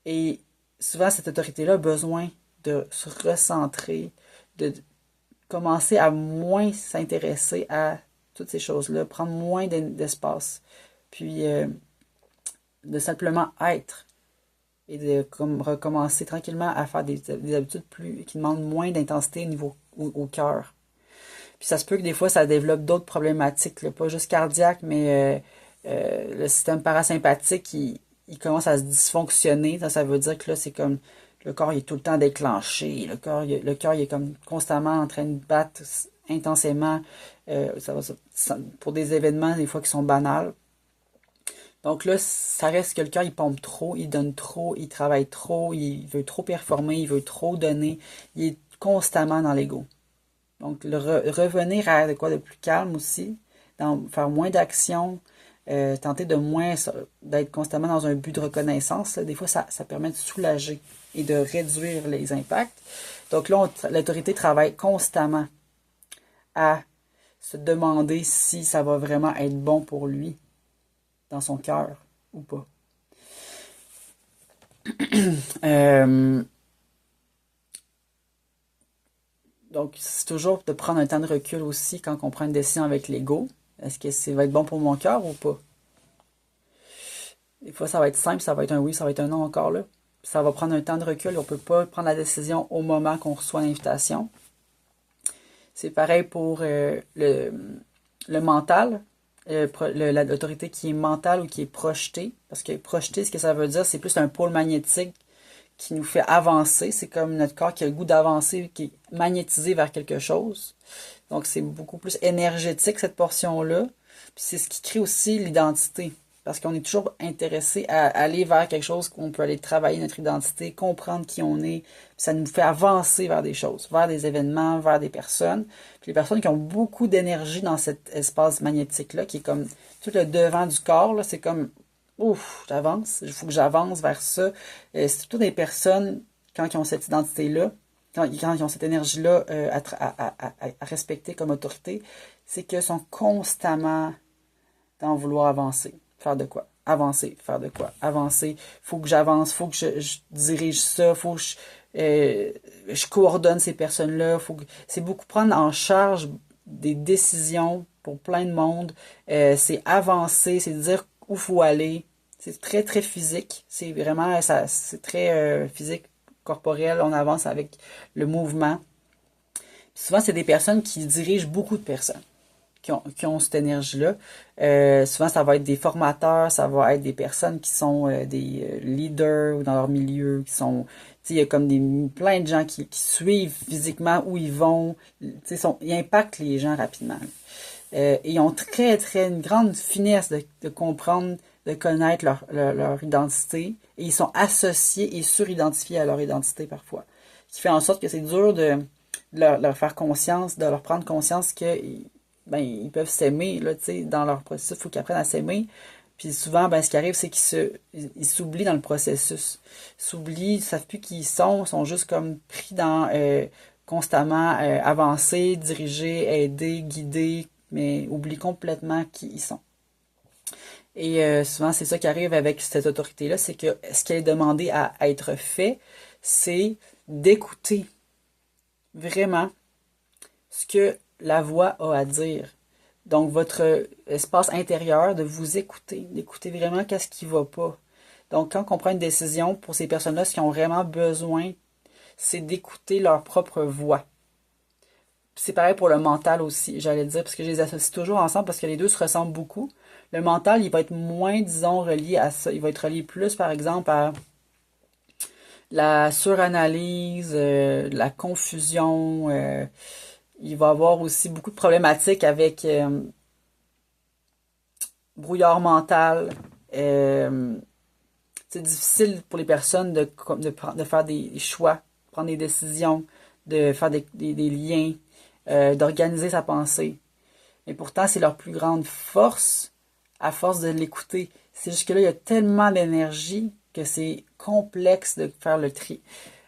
Et souvent, cette autorité-là a besoin de se recentrer, de commencer à moins s'intéresser à toutes ces choses-là, prendre moins d'espace, puis de simplement être et de recommencer tranquillement à faire des habitudes qui demandent moins d'intensité au cœur. Puis ça se peut que des fois, ça développe d'autres problématiques, là, pas juste cardiaques, mais le système parasympathique, il commence à se dysfonctionner. Ça veut dire que là, c'est comme le corps il est tout le temps déclenché. Le cœur il est comme constamment en train de battre intensément pour des événements, des fois, qui sont banals. Donc là, ça reste que le cœur, il pompe trop, il donne trop, il travaille trop, il veut trop performer, il veut trop donner. Il est constamment dans l'ego. Donc, revenir à de plus calme aussi, faire moins d'actions, tenter d'être constamment dans un but de reconnaissance. Là, des fois, ça permet de soulager et de réduire les impacts. Donc là, l'autorité travaille constamment à se demander si ça va vraiment être bon pour lui, dans son cœur ou pas. Donc, c'est toujours de prendre un temps de recul aussi quand on prend une décision avec l'ego. Est-ce que ça va être bon pour mon cœur ou pas? Des fois, ça va être simple, ça va être un oui, ça va être un non encore là. Ça va prendre un temps de recul. On ne peut pas prendre la décision au moment qu'on reçoit l'invitation. C'est pareil pour le mental, l'autorité qui est mentale ou qui est projetée. Parce que projeter, ce que ça veut dire, c'est plus un pôle magnétique qui nous fait avancer. C'est comme notre corps qui a le goût d'avancer, qui est magnétisé vers quelque chose. Donc, c'est beaucoup plus énergétique, cette portion-là. Puis c'est ce qui crée aussi l'identité. Parce qu'on est toujours intéressé à aller vers quelque chose où on peut aller travailler notre identité, comprendre qui on est. Puis ça nous fait avancer vers des choses, vers des événements, vers des personnes. Puis les personnes qui ont beaucoup d'énergie dans cet espace magnétique-là, qui est comme tout le devant du corps, là, c'est comme, ouf, j'avance, il faut que j'avance vers ça. C'est plutôt des personnes, quand ils ont cette identité-là, quand ils ont cette énergie-là à respecter comme autorité, c'est qu'ils sont constamment dans vouloir avancer. Faire de quoi? Avancer, faire de quoi? Avancer. Faut que j'avance, faut que je dirige ça, faut que je coordonne ces personnes-là. C'est beaucoup prendre en charge des décisions pour plein de monde. C'est avancer, c'est dire où faut aller. C'est très, très physique. C'est vraiment, c'est très physique, corporel. On avance avec le mouvement. Puis souvent, c'est des personnes qui dirigent beaucoup de personnes qui ont cette énergie-là. Souvent, ça va être des formateurs, ça va être des personnes qui sont des leaders dans leur milieu, qui sont, il y a comme plein de gens qui suivent physiquement où ils vont, ils impactent les gens rapidement. Et ils ont très, très une grande finesse de comprendre, de connaître leur identité, et ils sont associés et suridentifiés à leur identité parfois. Ce qui fait en sorte que c'est dur de leur faire conscience, de leur prendre conscience que ils peuvent s'aimer, là, tu sais, dans leur processus, il faut qu'ils apprennent à s'aimer. Puis souvent, ce qui arrive, c'est qu'ils s'oublient dans le processus. Ils s'oublient, ils savent plus qui ils sont juste comme pris dans constamment avancer, diriger, aider, guider, mais oublient complètement qui ils sont. Et souvent, c'est ça qui arrive avec cette autorité-là, c'est que ce qui est demandé à être fait, c'est d'écouter vraiment ce que la voix a à dire. Donc, votre espace intérieur, de vous écouter, d'écouter vraiment qu'est-ce qui va pas. Donc, quand on prend une décision, pour ces personnes-là, ce qu'ils ont vraiment besoin, c'est d'écouter leur propre voix. C'est pareil pour le mental aussi, j'allais dire, parce que je les associe toujours ensemble, parce que les deux se ressemblent beaucoup. Le mental, il va être moins, disons, relié à ça. Il va être relié plus, par exemple, à la suranalyse, la confusion, il va y avoir aussi beaucoup de problématiques avec brouillard mental. C'est difficile pour les personnes de faire des choix, prendre des décisions, de faire des liens, d'organiser sa pensée. Et pourtant, c'est leur plus grande force, à force de l'écouter. C'est juste que là, il y a tellement d'énergie que c'est complexe de faire le tri.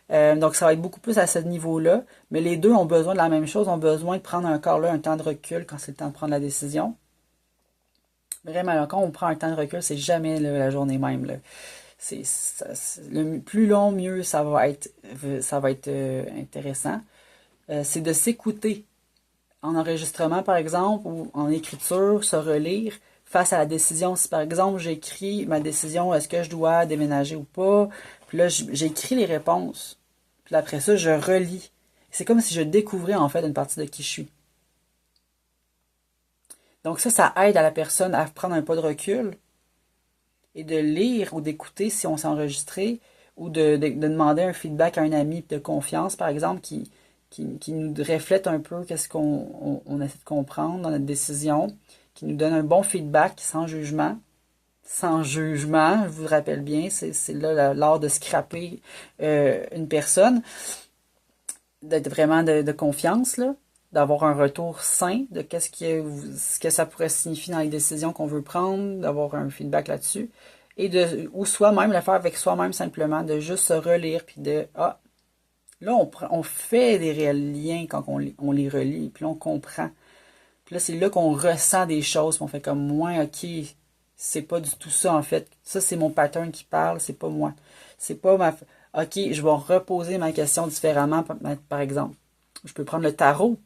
Donc, ça va être beaucoup plus à ce niveau-là. Mais les deux ont besoin de la même chose, ont besoin de prendre encore là un temps de recul quand c'est le temps de prendre la décision. Vraiment, là, quand on prend un temps de recul, c'est jamais là, la journée même. Là. Le plus long, mieux ça va être intéressant. C'est de s'écouter en enregistrement, par exemple, ou en écriture, se relire face à la décision. Si, par exemple, j'écris ma décision, est-ce que je dois déménager ou pas? Puis là, j'écris les réponses. Puis après ça, je relis. C'est comme si je découvrais, en fait, une partie de qui je suis. Donc ça aide à la personne à prendre un pas de recul et de lire ou d'écouter si on s'est enregistré ou de demander un feedback à un ami de confiance, par exemple, qui nous reflète un peu qu'est-ce qu'on essaie de comprendre dans notre décision, qui nous donne un bon feedback sans jugement. Sans jugement, je vous rappelle bien, c'est là l'art de scraper une personne, d'être vraiment de confiance, là, d'avoir un retour sain de ce que ça pourrait signifier dans les décisions qu'on veut prendre, d'avoir un feedback là-dessus, ou soi-même le faire avec soi-même simplement, de juste se relire, puis là, on fait des réels liens quand on les relit, puis là, on comprend. Puis là, c'est là qu'on ressent des choses, puis on fait comme moi, ok, c'est pas du tout ça, en fait. Ça, c'est mon pattern qui parle, c'est pas moi. C'est pas ok, je vais reposer ma question différemment, par exemple. Je peux prendre le tarot.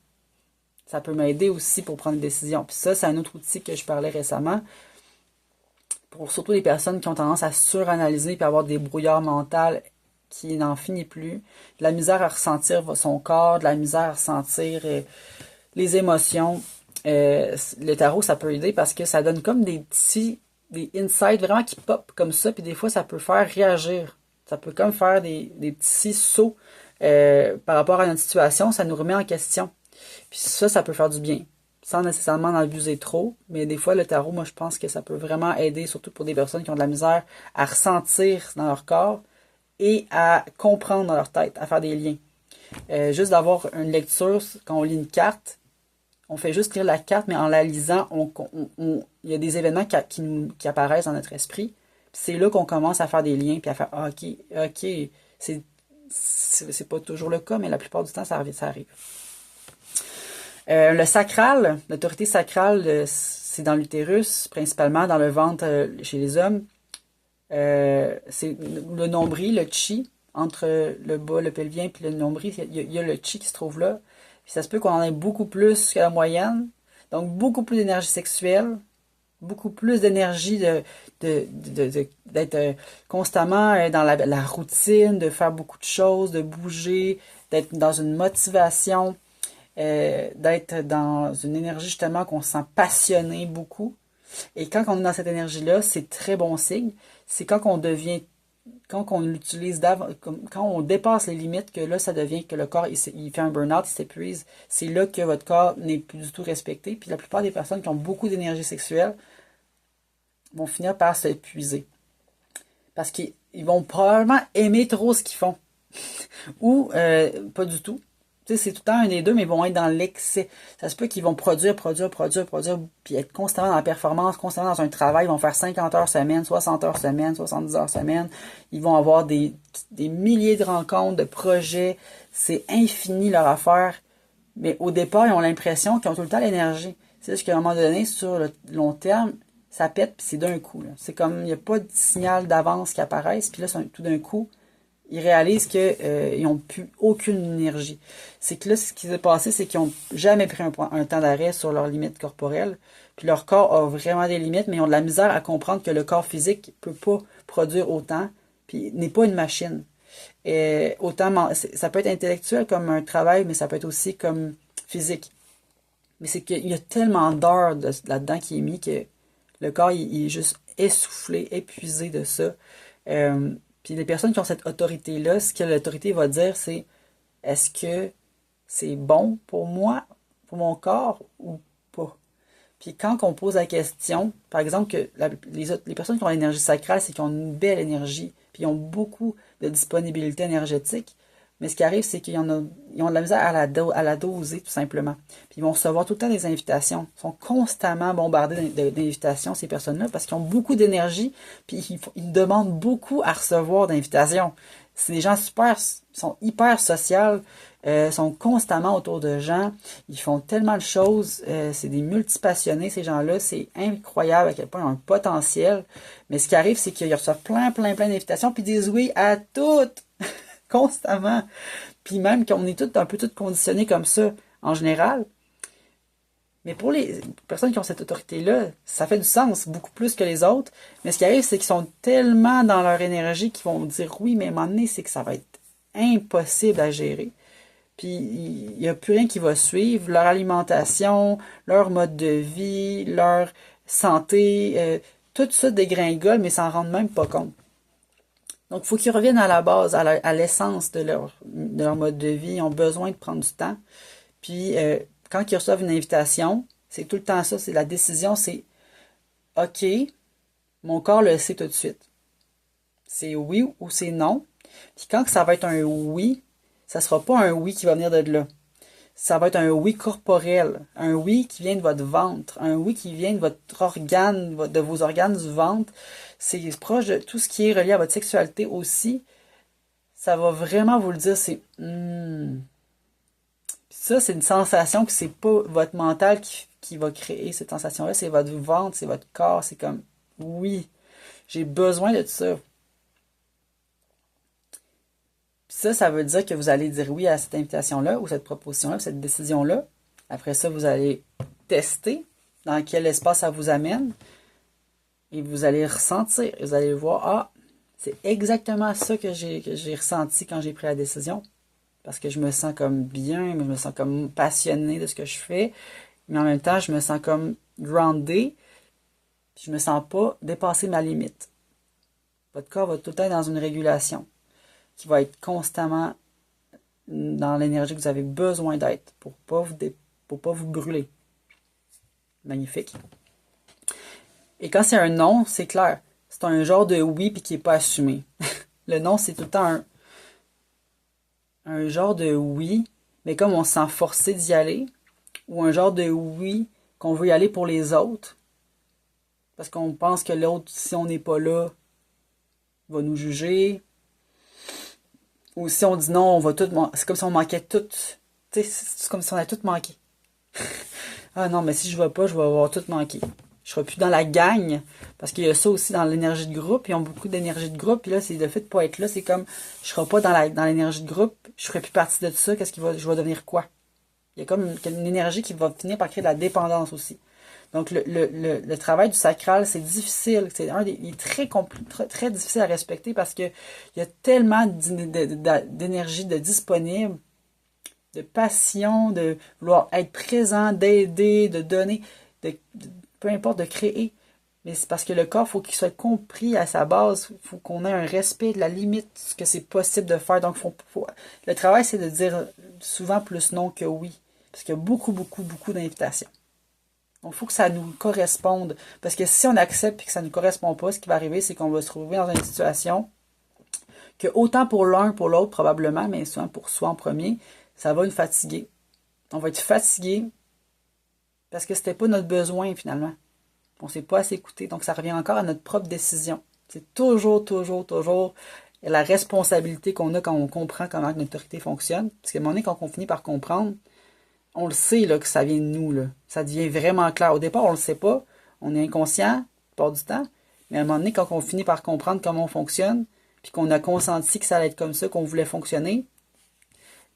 Ça peut m'aider aussi pour prendre une décision. Puis ça, c'est un autre outil que je parlais récemment. Pour surtout les personnes qui ont tendance à suranalyser puis avoir des brouillards mentaux qui n'en finit plus, de la misère à ressentir son corps, de la misère à ressentir les émotions. Le tarot, ça peut aider parce que ça donne comme des insights vraiment qui pop comme ça, puis des fois, ça peut faire réagir. Ça peut comme faire des petits sauts par rapport à notre situation, ça nous remet en question. Puis ça peut faire du bien. sans nécessairement en abuser trop. Mais des fois, le tarot, moi, je pense que ça peut vraiment aider, surtout pour des personnes qui ont de la misère à ressentir dans leur corps et à comprendre dans leur tête, à faire des liens. Juste d'avoir une lecture, quand on lit une carte, on fait juste lire la carte, mais en la lisant, il y a des événements qui apparaissent dans notre esprit. C'est là qu'on commence à faire des liens, puis à faire ah, ok, c'est pas toujours le cas, mais la plupart du temps, ça arrive. Le sacral, l'autorité sacrale, c'est dans l'utérus, principalement dans le ventre chez les hommes. C'est le nombril, le chi, entre le bas, le pelvien, puis le nombril, il y a le chi qui se trouve là. Puis ça se peut qu'on en ait beaucoup plus que la moyenne. Donc, beaucoup plus d'énergie sexuelle, beaucoup plus d'énergie d'être constamment dans la routine, de faire beaucoup de choses, de bouger, d'être dans une motivation, d'être dans une énergie justement qu'on se sent passionné beaucoup. Et quand on est dans cette énergie-là, c'est très bon signe. C'est quand on l'utilise quand on dépasse les limites, que là, ça devient que le corps, il fait un burn-out, il s'épuise. C'est là que votre corps n'est plus du tout respecté. Puis la plupart des personnes qui ont beaucoup d'énergie sexuelle vont finir par s'épuiser. Parce qu'ils vont probablement aimer trop ce qu'ils font. Ou pas du tout. Tu sais, c'est tout le temps un des deux, mais ils vont être dans l'excès. Ça se peut qu'ils vont produire, puis être constamment dans la performance, constamment dans un travail. Ils vont faire 50 heures semaine, 60 heures semaine, 70 heures semaine. Ils vont avoir des milliers de rencontres, de projets. C'est infini leur affaire. Mais au départ, ils ont l'impression qu'ils ont tout le temps l'énergie. C'est juste qu'à un moment donné, sur le long terme, ça pète, puis c'est d'un coup. C'est comme, il n'y a pas de signal d'avance qui apparaisse, puis là, tout d'un coup, ils réalisent qu'ils n'ont plus aucune énergie. C'est que là, ce qui s'est passé, c'est qu'ils n'ont jamais pris un temps d'arrêt sur leurs limites corporelles. Puis leur corps a vraiment des limites, mais ils ont de la misère à comprendre que le corps physique ne peut pas produire autant, puis n'est pas une machine. Et autant, ça peut être intellectuel comme un travail, mais ça peut être aussi comme physique. Mais c'est qu'il y a tellement d'heures là-dedans qui est mis que le corps, il est juste essoufflé, épuisé de ça. Puis les personnes qui ont cette autorité-là, ce que l'autorité va dire, c'est est-ce que c'est bon pour moi, pour mon corps, ou pas? Puis quand on pose la question, par exemple, que les personnes qui ont l'énergie sacrale, c'est qu'ils ont une belle énergie, puis ils ont beaucoup de disponibilité énergétique. Mais ce qui arrive, c'est ils ont de la misère à la doser, tout simplement. Puis ils vont recevoir tout le temps des invitations. Ils sont constamment bombardés d'invitations, ces personnes-là, parce qu'ils ont beaucoup d'énergie, puis ils demandent beaucoup à recevoir d'invitations. C'est des gens sont hyper sociaux, sont constamment autour de gens, ils font tellement de choses, c'est des multipassionnés, ces gens-là, c'est incroyable à quel point ils ont un potentiel. Mais ce qui arrive, c'est qu'ils reçoivent plein d'invitations, puis ils disent oui à toutes! Constamment. Puis même qu'on est un peu tous conditionnés comme ça, en général. Mais pour les personnes qui ont cette autorité-là, ça fait du sens, beaucoup plus que les autres. Mais ce qui arrive, c'est qu'ils sont tellement dans leur énergie qu'ils vont dire oui, mais à un moment donné, c'est que ça va être impossible à gérer. Puis il n'y a plus rien qui va suivre. Leur alimentation, leur mode de vie, leur santé, tout ça dégringole, mais ils s'en rendent même pas compte. Donc, il faut qu'ils reviennent à la base, à l'essence de leur mode de vie. Ils ont besoin de prendre du temps. Puis, quand ils reçoivent une invitation, c'est tout le temps ça. C'est la décision, c'est OK, mon corps le sait tout de suite. C'est oui ou c'est non. Puis quand ça va être un oui, ça sera pas un oui qui va venir de là. Ça va être un oui corporel, un oui qui vient de votre ventre, un oui qui vient de votre organe, de vos organes du ventre. C'est proche de tout ce qui est relié à votre sexualité aussi. Ça va vraiment vous le dire, c'est ça, c'est une sensation que c'est pas votre mental qui va créer cette sensation-là, c'est votre ventre, c'est votre corps, c'est comme oui, j'ai besoin de ça. Ça veut dire que vous allez dire oui à cette invitation-là, ou cette proposition-là, ou cette décision-là. Après ça, vous allez tester dans quel espace ça vous amène. Et vous allez ressentir. Vous allez voir, ah, c'est exactement ça que j'ai ressenti quand j'ai pris la décision. Parce que je me sens comme bien, je me sens comme passionné de ce que je fais. Mais en même temps, je me sens comme groundé. Je me sens pas dépasser ma limite. Votre corps va tout le temps être dans une régulation qui va être constamment dans l'énergie que vous avez besoin d'être pour pas vous brûler. magnifique. Et quand c'est un non, c'est clair. C'est un genre de oui puis qui n'est pas assumé. Le non, c'est tout le temps un genre de oui, mais comme on se sent forcé d'y aller, ou un genre de oui qu'on veut y aller pour les autres, parce qu'on pense que l'autre, si on n'est pas là, va nous juger. Ou si on dit non, on va tout c'est comme si on manquait tout. Tu sais, c'est comme si on a tout manqué. Ah non, mais si je vais pas, je vais avoir tout manqué. Je serai plus dans la gang. Parce qu'il y a ça aussi dans l'énergie de groupe. Ils ont beaucoup d'énergie de groupe. Puis là, c'est le fait de pas être là. C'est comme, je serai pas dans l'énergie de groupe. Je ferai plus partie de ça. Je vais devenir quoi? Il y a comme une énergie qui va finir par créer de la dépendance aussi. Donc, le travail du sacral, c'est difficile. C'est il est très difficile à respecter parce que il y a tellement d'énergie de disponible, de passion, de vouloir être présent, d'aider, de donner, peu importe, de créer. Mais c'est parce que le corps, il faut qu'il soit compris à sa base. Il faut qu'on ait un respect de la limite, ce que c'est possible de faire. Donc, le travail, c'est de dire souvent plus non que oui. Parce qu'il y a beaucoup, beaucoup, beaucoup d'invitations. Donc, il faut que ça nous corresponde. Parce que si on accepte et que ça ne nous correspond pas, ce qui va arriver, c'est qu'on va se trouver dans une situation que autant pour l'un, pour l'autre, probablement, mais souvent pour soi en premier, ça va nous fatiguer. On va être fatigué parce que c'était pas notre besoin, finalement. On ne s'est pas assez écouté. Donc, ça revient encore à notre propre décision. C'est toujours, toujours, toujours la responsabilité qu'on a quand on comprend comment notre autorité fonctionne. Parce qu'à un moment donné, quand on finit par comprendre, on le sait là, que ça vient de nous. Là. Ça devient vraiment clair. Au départ, on ne le sait pas. On est inconscient, la plupart du temps. Mais à un moment donné, quand on finit par comprendre comment on fonctionne, puis qu'on a consenti que ça allait être comme ça, qu'on voulait fonctionner,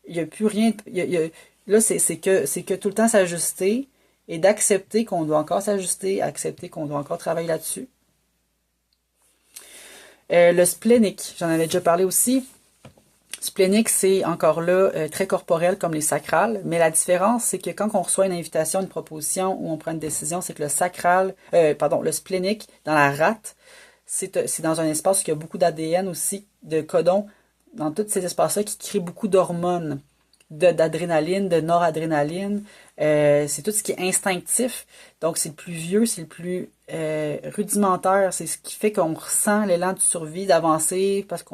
il n'y a plus rien. Là, c'est que tout le temps s'ajuster et d'accepter qu'on doit encore s'ajuster, accepter qu'on doit encore travailler là-dessus. Le splénique, j'en avais déjà parlé aussi. Splénique, c'est encore là très corporel comme les sacrales, mais la différence, c'est que quand on reçoit une invitation, une proposition ou on prend une décision, c'est que le splénique, dans la rate, c'est dans un espace où il y a beaucoup d'ADN aussi, de codons, dans tous ces espaces-là qui créent beaucoup d'hormones, d'adrénaline, de noradrénaline. C'est tout ce qui est instinctif. Donc, c'est le plus vieux, c'est le plus rudimentaire. C'est ce qui fait qu'on ressent l'élan de survie, d'avancer parce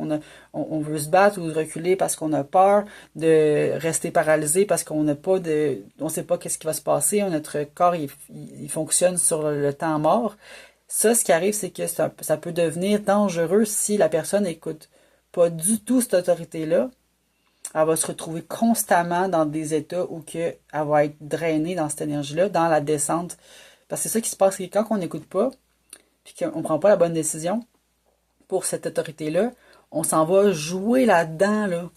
on veut se battre ou de reculer parce qu'on a peur, de rester paralysé parce qu'on n'a pas on sait pas qu'est-ce qui va se passer. Notre corps, il fonctionne sur le temps mort. Ça, ce qui arrive, c'est que ça peut devenir dangereux si la personne n'écoute pas du tout cette autorité-là. Elle va se retrouver constamment dans des états où elle va être drainée dans cette énergie-là, dans la descente. Parce que c'est ça qui se passe, c'est que quand on n'écoute pas, puis qu'on ne prend pas la bonne décision pour cette autorité-là, on s'en va jouer là-dedans, là.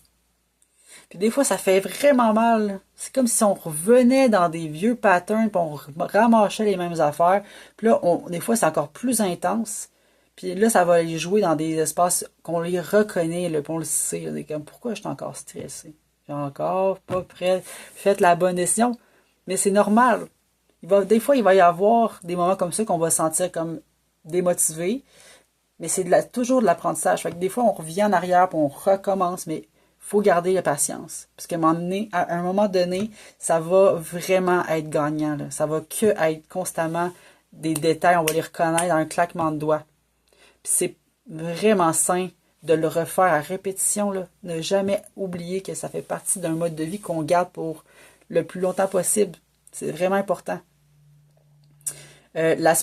Puis des fois, ça fait vraiment mal. C'est comme si on revenait dans des vieux patterns, puis on ramachait les mêmes affaires. Puis là, des fois, c'est encore plus intense. Puis là, ça va aller jouer dans des espaces qu'on les reconnaît, là, puis on le sait. Là, comme, pourquoi je suis encore stressé? J'ai encore pas prêt, fait la bonne décision. Mais c'est normal. Des fois, il va y avoir des moments comme ça qu'on va se sentir comme démotivé. Mais c'est toujours de l'apprentissage. Fait que des fois, on revient en arrière, puis on recommence, mais faut garder la patience. Parce qu'à un moment donné, ça va vraiment être gagnant. Là. Ça va que être constamment des détails, on va les reconnaître dans un claquement de doigts. Puis c'est vraiment sain de le refaire à répétition. Là. Ne jamais oublier que ça fait partie d'un mode de vie qu'on garde pour le plus longtemps possible. C'est vraiment important. La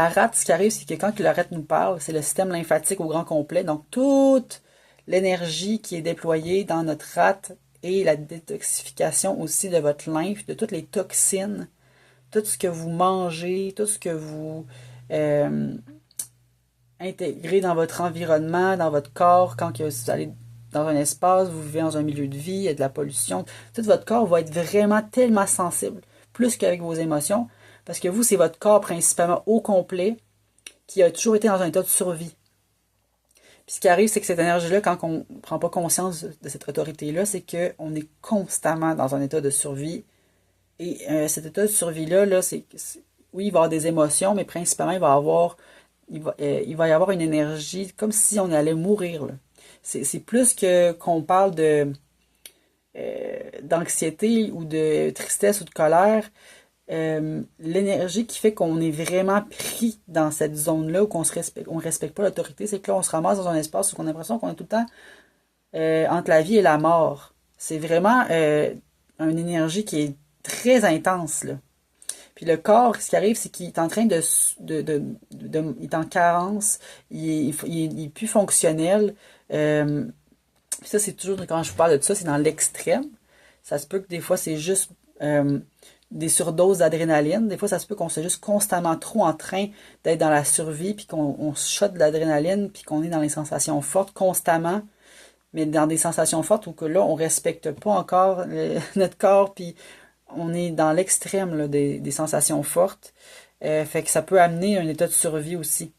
rate, ce qui arrive, c'est que quand la rate nous parle, c'est le système lymphatique au grand complet. Donc, toute l'énergie qui est déployée dans notre rate et la détoxification aussi de votre lymphe, de toutes les toxines, tout ce que vous mangez, tout ce que vous intégrez dans votre environnement, dans votre corps, quand vous allez dans un espace, vous vivez dans un milieu de vie, il y a de la pollution, tout votre corps va être vraiment tellement sensible, plus qu'avec vos émotions, parce que vous, c'est votre corps principalement au complet qui a toujours été dans un état de survie. Puis ce qui arrive, c'est que cette énergie-là, quand on ne prend pas conscience de cette autorité-là, c'est qu'on est constamment dans un état de survie. Et cet état de survie-là, oui, il va y avoir des émotions, mais principalement, il va y avoir une énergie comme si on allait mourir. Là. C'est plus qu'on parle d'anxiété ou de tristesse ou de colère. l'énergie qui fait qu'on est vraiment pris dans cette zone-là où on respecte pas l'autorité, c'est que là, on se ramasse dans un espace où on a l'impression qu'on est tout le temps entre la vie et la mort. C'est vraiment une énergie qui est très intense, là. Puis le corps, ce qui arrive, c'est qu'il est en train il est en carence, il est plus fonctionnel. Puis ça, c'est toujours, quand je vous parle de ça, c'est dans l'extrême. Ça se peut que des fois, c'est juste des surdoses d'adrénaline. Des fois, ça se peut qu'on soit juste constamment trop en train d'être dans la survie, puis qu'on se shot de l'adrénaline, puis qu'on est dans les sensations fortes constamment, mais dans des sensations fortes où que là, on respecte pas encore notre corps, puis on est dans l'extrême là, des sensations fortes. Fait que ça peut amener un état de survie aussi.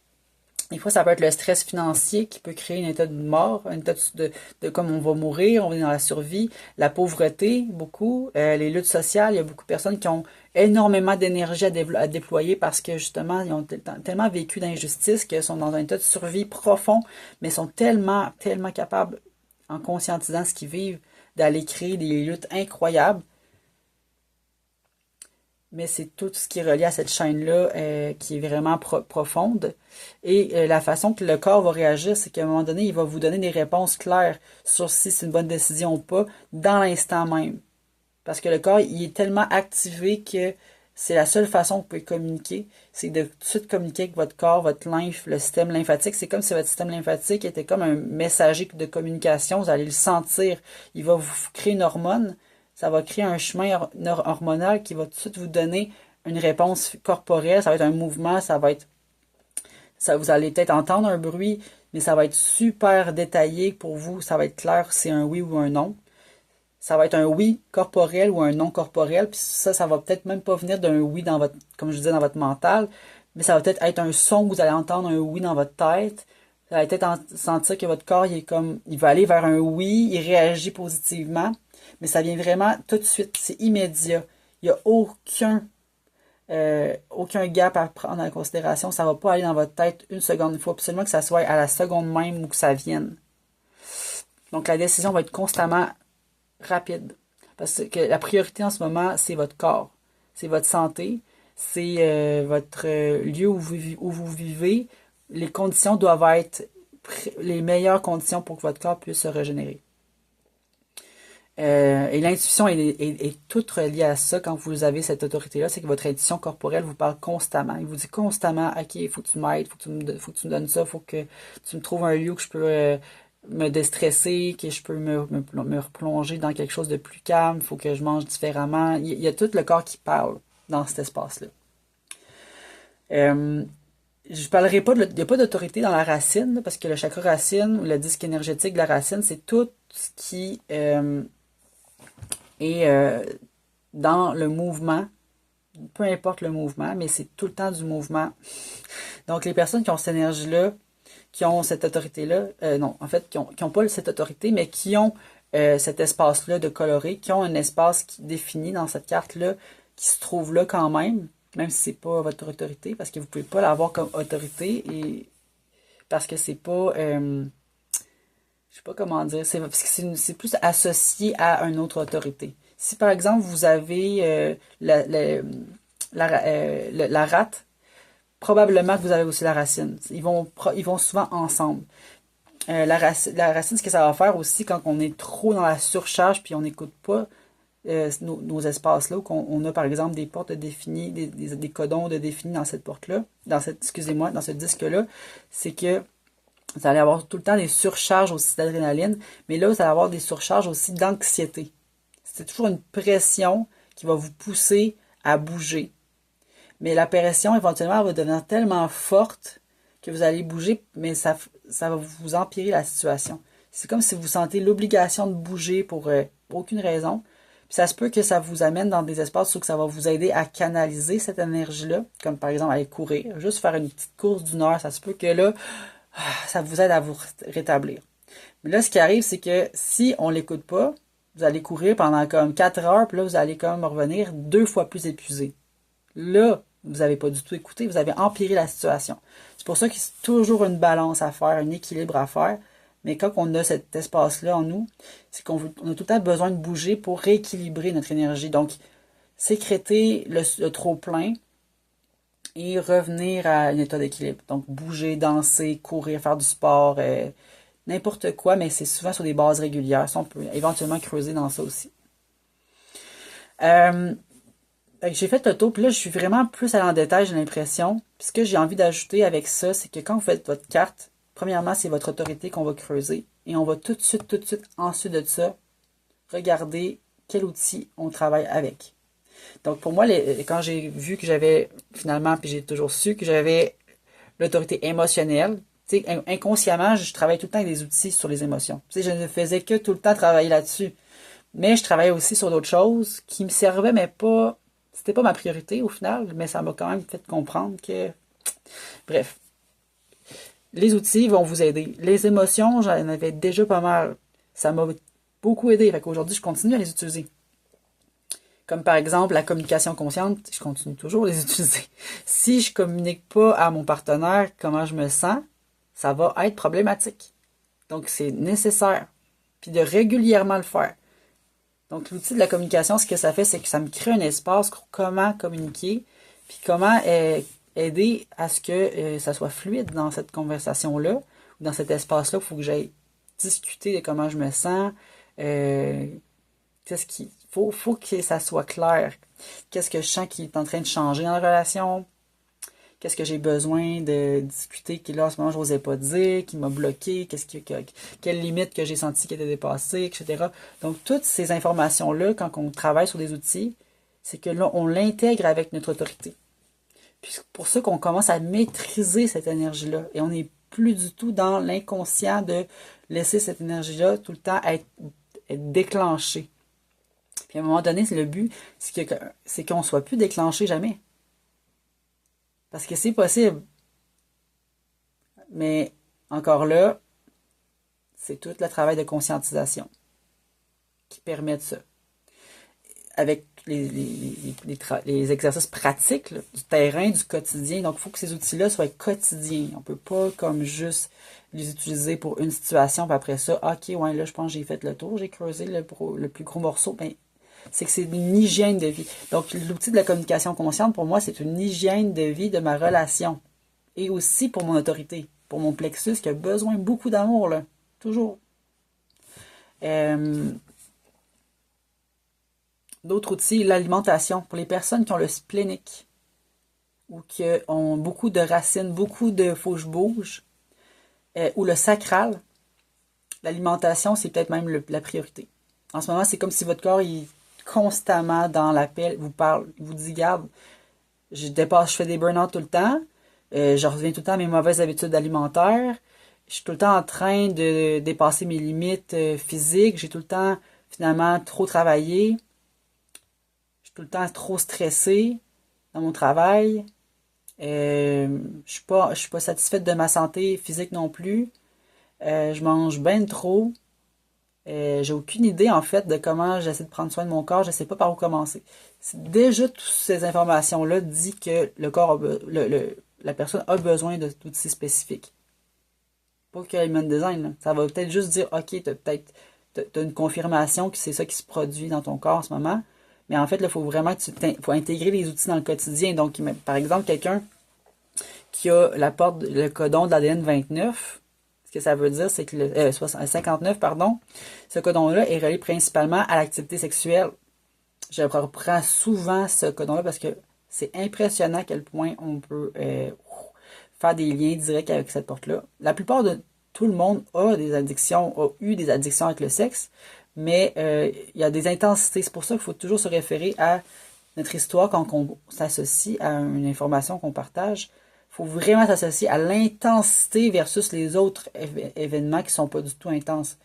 Des fois, ça peut être le stress financier qui peut créer un état de mort, un état de comme on va mourir, on est dans la survie. La pauvreté, beaucoup. Les luttes sociales, il y a beaucoup de personnes qui ont énormément d'énergie à déployer parce que justement, ils ont tellement vécu d'injustice qu'ils sont dans un état de survie profond, mais sont tellement, tellement capables, en conscientisant ce qu'ils vivent, d'aller créer des luttes incroyables. Mais c'est tout ce qui est relié à cette chaîne-là qui est vraiment profonde. Et la façon que le corps va réagir, c'est qu'à un moment donné, il va vous donner des réponses claires sur si c'est une bonne décision ou pas, dans l'instant même. Parce que le corps, il est tellement activé que c'est la seule façon que vous pouvez communiquer, c'est de tout de suite communiquer avec votre corps, votre lymphe, le système lymphatique. C'est comme si votre système lymphatique était comme un messager de communication, vous allez le sentir. Il va vous créer une hormone, ça va créer un chemin hormonal qui va tout de suite vous donner une réponse corporelle, ça va être un mouvement, vous allez peut-être entendre un bruit, mais ça va être super détaillé pour vous, ça va être clair si c'est un oui ou un non. Ça va être un oui corporel ou un non corporel, puis ça va peut-être même pas venir d'un oui dans votre, comme je disais, dans votre mental, mais ça va peut-être être un son que vous allez entendre un oui dans votre tête. Vous allez peut-être sentir que votre corps, il va aller vers un oui, il réagit positivement, mais ça vient vraiment tout de suite, c'est immédiat. Il n'y a aucun gap à prendre en considération, ça va pas aller dans votre tête une seconde. Il faut absolument que ça soit à la seconde même où que ça vienne. Donc la décision va être constamment rapide. Parce que la priorité en ce moment, c'est votre corps. C'est votre santé. C'est votre lieu où vous vivez. Les conditions doivent être les meilleures conditions pour que votre corps puisse se régénérer. Et l'intuition est toute reliée à ça quand vous avez cette autorité-là. C'est que votre intuition corporelle vous parle constamment. Il vous dit constamment, OK, il faut que tu m'aides, faut que tu me donnes ça, il faut que tu me trouves un lieu que je peux me déstresser, que je peux me replonger dans quelque chose de plus calme, il faut que je mange différemment. Il y a tout le corps qui parle dans cet espace-là. Je parlerai pas il n'y a pas d'autorité dans la racine, parce que le chakra racine, ou le disque énergétique de la racine, c'est tout ce qui est dans le mouvement, peu importe le mouvement, mais c'est tout le temps du mouvement. Donc les personnes qui ont cette énergie-là, qui ont cette autorité-là, non, en fait, qui ont pas cette autorité, mais qui ont cet espace-là de coloré, qui ont un espace qui défini dans cette carte-là, qui se trouve là quand même si c'est pas votre autorité, parce que vous pouvez pas l'avoir comme autorité, et parce que c'est pas, je sais pas comment dire, parce que c'est plus associé à une autre autorité. Si par exemple vous avez la rate, probablement que vous avez aussi la racine. Ils vont souvent ensemble. La racine, ce que ça va faire aussi quand on est trop dans la surcharge puis on n'écoute pas nos espaces-là, où on a par exemple des portes définies, des codons de définis dans cette porte-là, dans ce disque-là, c'est que vous allez avoir tout le temps des surcharges aussi d'adrénaline, mais là, vous allez avoir des surcharges aussi d'anxiété. C'est toujours une pression qui va vous pousser à bouger. Mais la pression, éventuellement, elle va devenir tellement forte que vous allez bouger, mais ça va vous empirer la situation. C'est comme si vous sentez l'obligation de bouger pour aucune raison. Puis ça se peut que ça vous amène dans des espaces où ça va vous aider à canaliser cette énergie-là, comme par exemple aller courir, juste faire une petite course d'une heure. Ça se peut que là, ça vous aide à vous rétablir. Mais là, ce qui arrive, c'est que si on l'écoute pas, vous allez courir pendant comme 4 heures, puis là, vous allez comme revenir 2 fois plus épuisé. Là, vous n'avez pas du tout écouté, vous avez empiré la situation. C'est pour ça qu'il y a toujours une balance à faire, un équilibre à faire. Mais quand on a cet espace-là en nous, c'est qu'on a tout le temps besoin de bouger pour rééquilibrer notre énergie. Donc, sécréter le trop-plein et revenir à un état d'équilibre. Donc, bouger, danser, courir, faire du sport, n'importe quoi, mais c'est souvent sur des bases régulières. Ça, on peut éventuellement creuser dans ça aussi. J'ai fait le tour, puis là, je suis vraiment plus allée en détail, j'ai l'impression. Puis ce que j'ai envie d'ajouter avec ça, c'est que quand vous faites votre carte, premièrement, c'est votre autorité qu'on va creuser. Et on va tout de suite, ensuite de ça, regarder quel outil on travaille avec. Donc, pour moi, quand j'ai vu que j'avais, finalement, puis j'ai toujours su que j'avais l'autorité émotionnelle, tu sais, inconsciemment, je travaille tout le temps avec des outils sur les émotions. Tu sais, je ne faisais que tout le temps travailler là-dessus. Mais je travaillais aussi sur d'autres choses qui me servaient, mais pas. C'était pas ma priorité au final, mais ça m'a quand même fait comprendre que. Bref. Les outils vont vous aider. Les émotions, j'en avais déjà pas mal. Ça m'a beaucoup aidé. Fait qu'aujourd'hui, je continue à les utiliser. Comme par exemple la communication consciente, je continue toujours à les utiliser. Si je communique pas à mon partenaire comment je me sens, ça va être problématique. Donc c'est nécessaire. Puis de régulièrement le faire. Donc l'outil de la communication, ce que ça fait, c'est que ça me crée un espace pour comment communiquer, puis comment aider à ce que ça soit fluide dans cette conversation-là, ou dans cet espace-là. Il faut que j'aille discuter de comment je me sens, qu'est-ce qui faut que ça soit clair. Qu'est-ce que je sens qui est en train de changer dans la relation? Qu'est-ce que j'ai besoin de discuter qui là en ce moment je n'osais pas dire, qui m'a bloqué, quelle limite que j'ai senti qui était dépassée, etc. Donc toutes ces informations-là, quand on travaille sur des outils, c'est que là, on l'intègre avec notre autorité. Puis c'est pour ça qu'on commence à maîtriser cette énergie-là. Et on n'est plus du tout dans l'inconscient de laisser cette énergie-là tout le temps être déclenchée. Puis à un moment donné, le but, c'est qu'on ne soit plus déclenché jamais. Parce que c'est possible. Mais encore là, c'est tout le travail de conscientisation qui permet de ça. Avec les exercices pratiques là, du terrain, du quotidien. Donc, il faut que ces outils-là soient quotidiens. On ne peut pas comme juste les utiliser pour une situation, puis après ça, ok, ouais, là, je pense que j'ai fait le tour, j'ai creusé le plus gros morceau. Ben, c'est que c'est une hygiène de vie. Donc, l'outil de la communication consciente, pour moi, c'est une hygiène de vie de ma relation. Et aussi pour mon autorité, pour mon plexus qui a besoin beaucoup d'amour, là. Toujours. D'autres outils, l'alimentation. Pour les personnes qui ont le splénique ou qui ont beaucoup de racines, beaucoup de faut que je bouge, ou le sacral, l'alimentation, c'est peut-être même la priorité. En ce moment, c'est comme si votre corps est constamment dans l'appel, vous parle, vous dit, garde, je fais des burn-out tout le temps, je reviens tout le temps à mes mauvaises habitudes alimentaires, je suis tout le temps en train de dépasser mes limites physiques, j'ai tout le temps finalement trop travaillé, je suis tout le temps trop stressée dans mon travail, je suis pas satisfaite de ma santé physique non plus, je mange bien trop, j'ai aucune idée en fait de comment j'essaie de prendre soin de mon corps, je sais pas par où commencer. Déjà toutes ces informations-là dit que le corps la personne a besoin d'outils spécifiques. Pas que Human Design, là. Ça va peut-être juste dire ok, t'as une confirmation que c'est ça qui se produit dans ton corps en ce moment. Mais en fait, il faut vraiment faut intégrer les outils dans le quotidien. Donc, par exemple, quelqu'un qui a le codon de l'ADN 29, ce que ça veut dire, c'est que le 59, pardon, ce codon-là est relié principalement à l'activité sexuelle. Je reprends souvent ce codon-là parce que c'est impressionnant à quel point on peut faire des liens directs avec cette porte-là. La plupart de tout le monde a eu des addictions avec le sexe, mais il y a des intensités. C'est pour ça qu'il faut toujours se référer à notre histoire quand on s'associe à une information qu'on partage. Il faut vraiment s'associer à l'intensité versus les autres événements qui ne sont pas du tout intenses.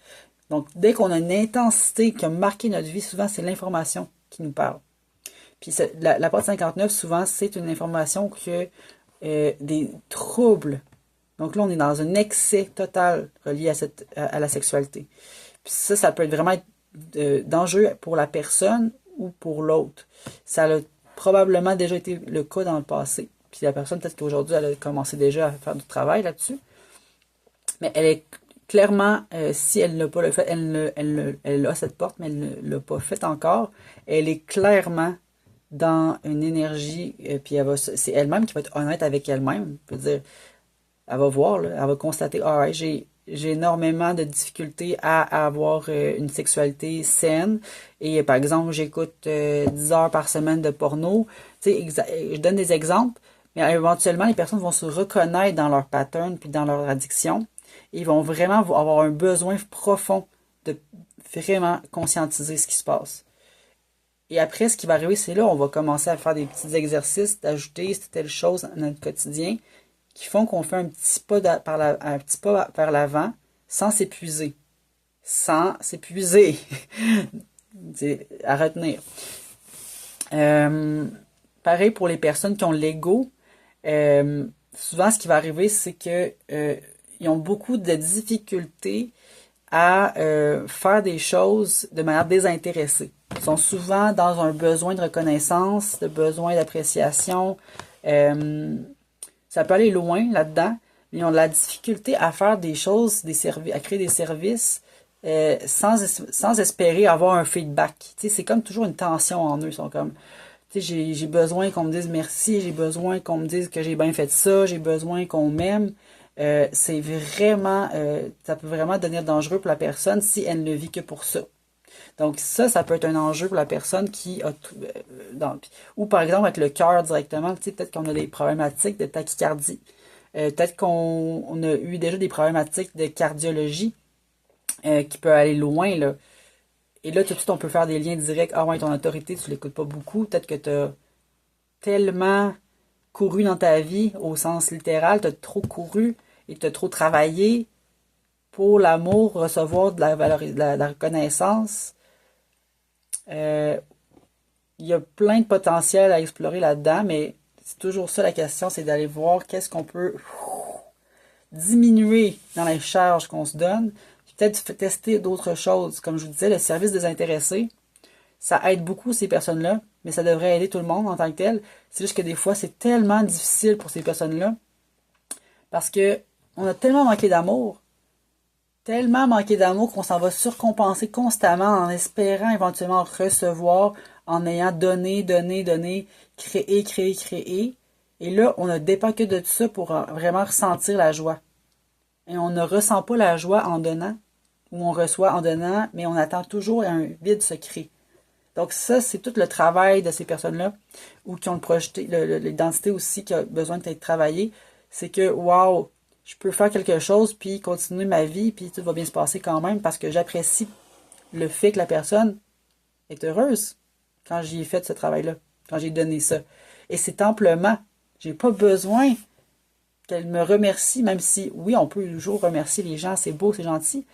Donc, dès qu'on a une intensité qui a marqué notre vie, souvent, c'est l'information qui nous parle. Puis, la porte 59, souvent, c'est une information que des troubles. Donc là, on est dans un excès total relié à la sexualité. Puis ça peut être vraiment être dangereux pour la personne ou pour l'autre. Ça a probablement déjà été le cas dans le passé. Puis la personne, peut-être qu'aujourd'hui, elle a commencé déjà à faire du travail là-dessus. Mais elle est clairement, si elle n'a pas le fait, elle a cette porte, mais elle ne l'a pas faite encore. Elle est clairement dans une énergie, puis c'est elle-même qui va être honnête avec elle-même. Je veux dire, elle va voir, là, elle va constater, ah ouais, j'ai énormément de difficultés à avoir une sexualité saine. Et par exemple, j'écoute 10 heures par semaine de porno. Tu sais, je donne des exemples, mais éventuellement, les personnes vont se reconnaître dans leur pattern puis dans leur addiction. Et ils vont vraiment avoir un besoin profond de vraiment conscientiser ce qui se passe. Et après, ce qui va arriver, c'est là, on va commencer à faire des petits exercices, d'ajouter telle chose dans notre quotidien, qui font qu'on fait un petit pas un petit pas vers l'avant sans s'épuiser. Sans s'épuiser. C'est à retenir. Pareil pour les personnes qui ont l'ego. Souvent, ce qui va arriver, c'est que ils ont beaucoup de difficultés à faire des choses de manière désintéressée. Ils sont souvent dans un besoin de reconnaissance, de besoin d'appréciation. Ça peut aller loin là-dedans, mais ils ont de la difficulté à faire des choses, à créer des services sans espérer avoir un feedback. Tu sais, c'est comme toujours une tension en eux. Ils sont comme, tu sais, j'ai besoin qu'on me dise merci, j'ai besoin qu'on me dise que j'ai bien fait ça, j'ai besoin qu'on m'aime. C'est vraiment, ça peut vraiment devenir dangereux pour la personne si elle ne vit que pour ça. Donc ça peut être un enjeu pour la personne qui a ou par exemple avec le cœur directement, tu sais, peut-être qu'on a des problématiques de tachycardie, peut-être qu'on a eu déjà des problématiques de cardiologie qui peut aller loin là. Et là tout de suite on peut faire des liens directs. Ah ouais, ton autorité tu l'écoutes pas beaucoup, peut-être que tu as tellement couru dans ta vie au sens littéral, tu as trop couru et tu as trop travaillé pour l'amour, recevoir de la reconnaissance. Il y a plein de potentiel à explorer là-dedans, mais c'est toujours ça la question, c'est d'aller voir qu'est-ce qu'on peut diminuer dans les charges qu'on se donne, puis peut-être tester d'autres choses. Comme je vous disais, le service désintéressé, ça aide beaucoup ces personnes-là, mais ça devrait aider tout le monde en tant que tel. C'est juste que des fois, c'est tellement difficile pour ces personnes-là, parce que on a tellement manqué d'amour qu'on s'en va surcompenser constamment en espérant éventuellement recevoir, en ayant donné, créé. Et là, on ne dépend que de ça pour vraiment ressentir la joie. Et on ne ressent pas la joie en donnant, ou on reçoit en donnant, mais on attend toujours un vide secret. Donc ça, c'est tout le travail de ces personnes-là, ou qui ont le projeté, l'identité aussi qui a besoin d'être travaillée. C'est que, wow, je peux faire quelque chose, puis continuer ma vie, puis tout va bien se passer quand même, parce que j'apprécie le fait que la personne est heureuse quand j'y ai fait ce travail-là, quand j'ai donné ça. Et c'est amplement. J'ai pas besoin qu'elle me remercie, même si, oui, on peut toujours remercier les gens, c'est beau, c'est gentil,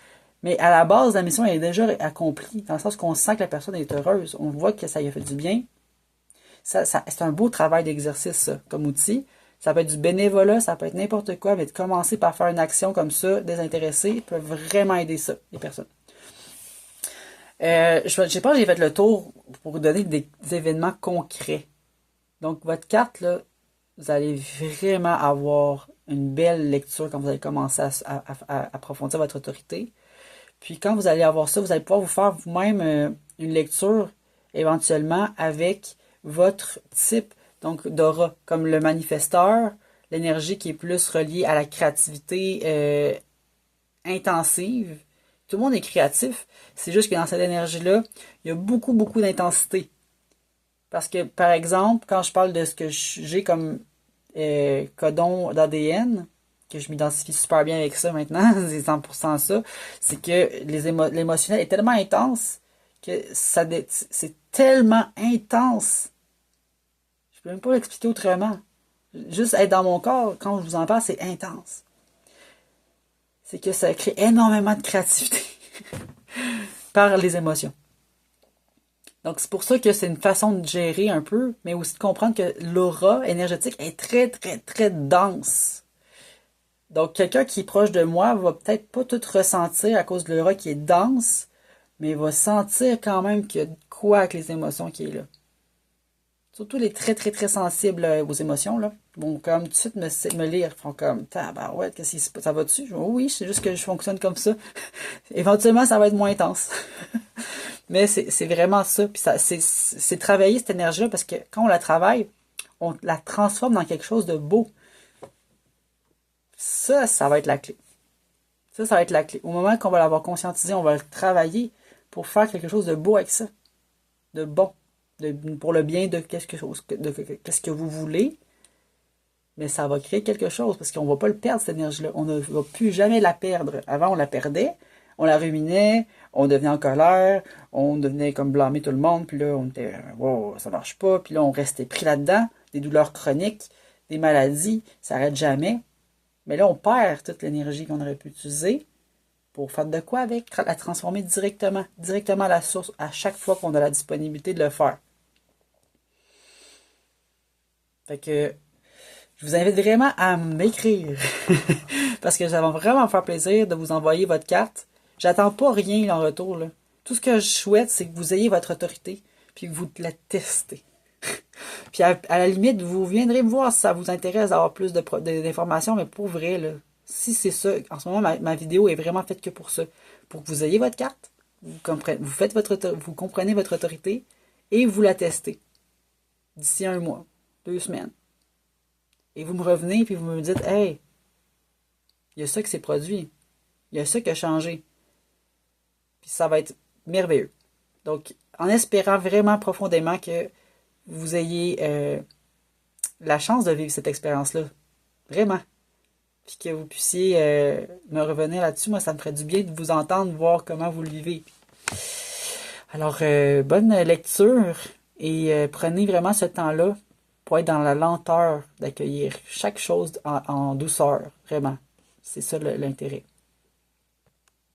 mais à la base, la mission elle est déjà accomplie, dans le sens qu'on sent que la personne est heureuse, on voit que ça lui a fait du bien. C'est un beau travail d'exercice, ça, comme outil. Ça peut être du bénévolat, ça peut être n'importe quoi, mais de commencer par faire une action comme ça, désintéressée, peut vraiment aider ça, les personnes. Je sais pas, j'ai fait le tour pour vous donner des événements concrets. Donc, votre carte, là, vous allez vraiment avoir une belle lecture quand vous allez commencer à approfondir votre autorité. Puis, quand vous allez avoir ça, vous allez pouvoir vous faire vous-même une lecture, éventuellement, avec votre type donc d'aura, comme le manifesteur, l'énergie qui est plus reliée à la créativité intensive. Tout le monde est créatif, c'est juste que dans cette énergie-là, il y a beaucoup, beaucoup d'intensité. Parce que, par exemple, quand je parle de ce que j'ai comme codon d'ADN, que je m'identifie super bien avec ça maintenant, c'est 100% ça, c'est que l'émotionnel est tellement intense que c'est tellement intense. Je peux même pas l'expliquer autrement. Juste être dans mon corps, quand je vous en parle, c'est intense. C'est que ça crée énormément de créativité par les émotions. Donc, c'est pour ça que c'est une façon de gérer un peu, mais aussi de comprendre que l'aura énergétique est très, très, très dense. Donc, quelqu'un qui est proche de moi va peut-être pas tout ressentir à cause de l'aura qui est dense, mais va sentir quand même qu'il y a quoi avec les émotions qui est là. Surtout les très, très, très sensibles aux émotions, là. Bon, comme tout de suite me lire, font comme, tabarouette, qu'est-ce qui ça va-tu? Oh, oui, c'est juste que je fonctionne comme ça. Éventuellement, ça va être moins intense. Mais c'est vraiment ça. Puis ça, c'est travailler cette énergie-là parce que quand on la travaille, on la transforme dans quelque chose de beau. Ça va être la clé. Ça va être la clé. Au moment qu'on va l'avoir conscientisé, on va le travailler pour faire quelque chose de beau avec ça. De bon. Pour le bien de qu'est-ce que vous voulez. Mais ça va créer quelque chose parce qu'on ne va pas le perdre, cette énergie-là. On ne va plus jamais la perdre. Avant, on la perdait, on la ruminait, on devenait en colère, on devenait comme blâmer tout le monde, puis là, on était, wow, ça marche pas, puis là, on restait pris là-dedans, des douleurs chroniques, des maladies, ça n'arrête jamais. Mais là, on perd toute l'énergie qu'on aurait pu utiliser pour faire de quoi avec? La transformer directement à la source, à chaque fois qu'on a la disponibilité de le faire. Fait que, je vous invite vraiment à m'écrire. Parce que ça va vraiment me faire plaisir de vous envoyer votre carte. J'attends pas rien en retour, là. Tout ce que je souhaite, c'est que vous ayez votre autorité, puis que vous la testez. Puis à la limite, vous viendrez me voir si ça vous intéresse d'avoir plus d'informations, mais pour vrai, là, si c'est ça, en ce moment, ma vidéo est vraiment faite que pour ça. Pour que vous ayez votre carte, vous comprenez votre autorité, et vous la testez. D'ici 1 mois, 2 semaines. Et vous me revenez, puis vous me dites, hey, il y a ça qui s'est produit. Il y a ça qui a changé. Puis ça va être merveilleux. Donc, en espérant vraiment profondément que vous ayez la chance de vivre cette expérience-là. Vraiment. Puis que vous puissiez me revenir là-dessus. Moi, ça me ferait du bien de vous entendre, voir comment vous le vivez. Alors, bonne lecture et prenez vraiment ce temps-là pour être dans la lenteur d'accueillir chaque chose en douceur, vraiment. C'est ça l'intérêt.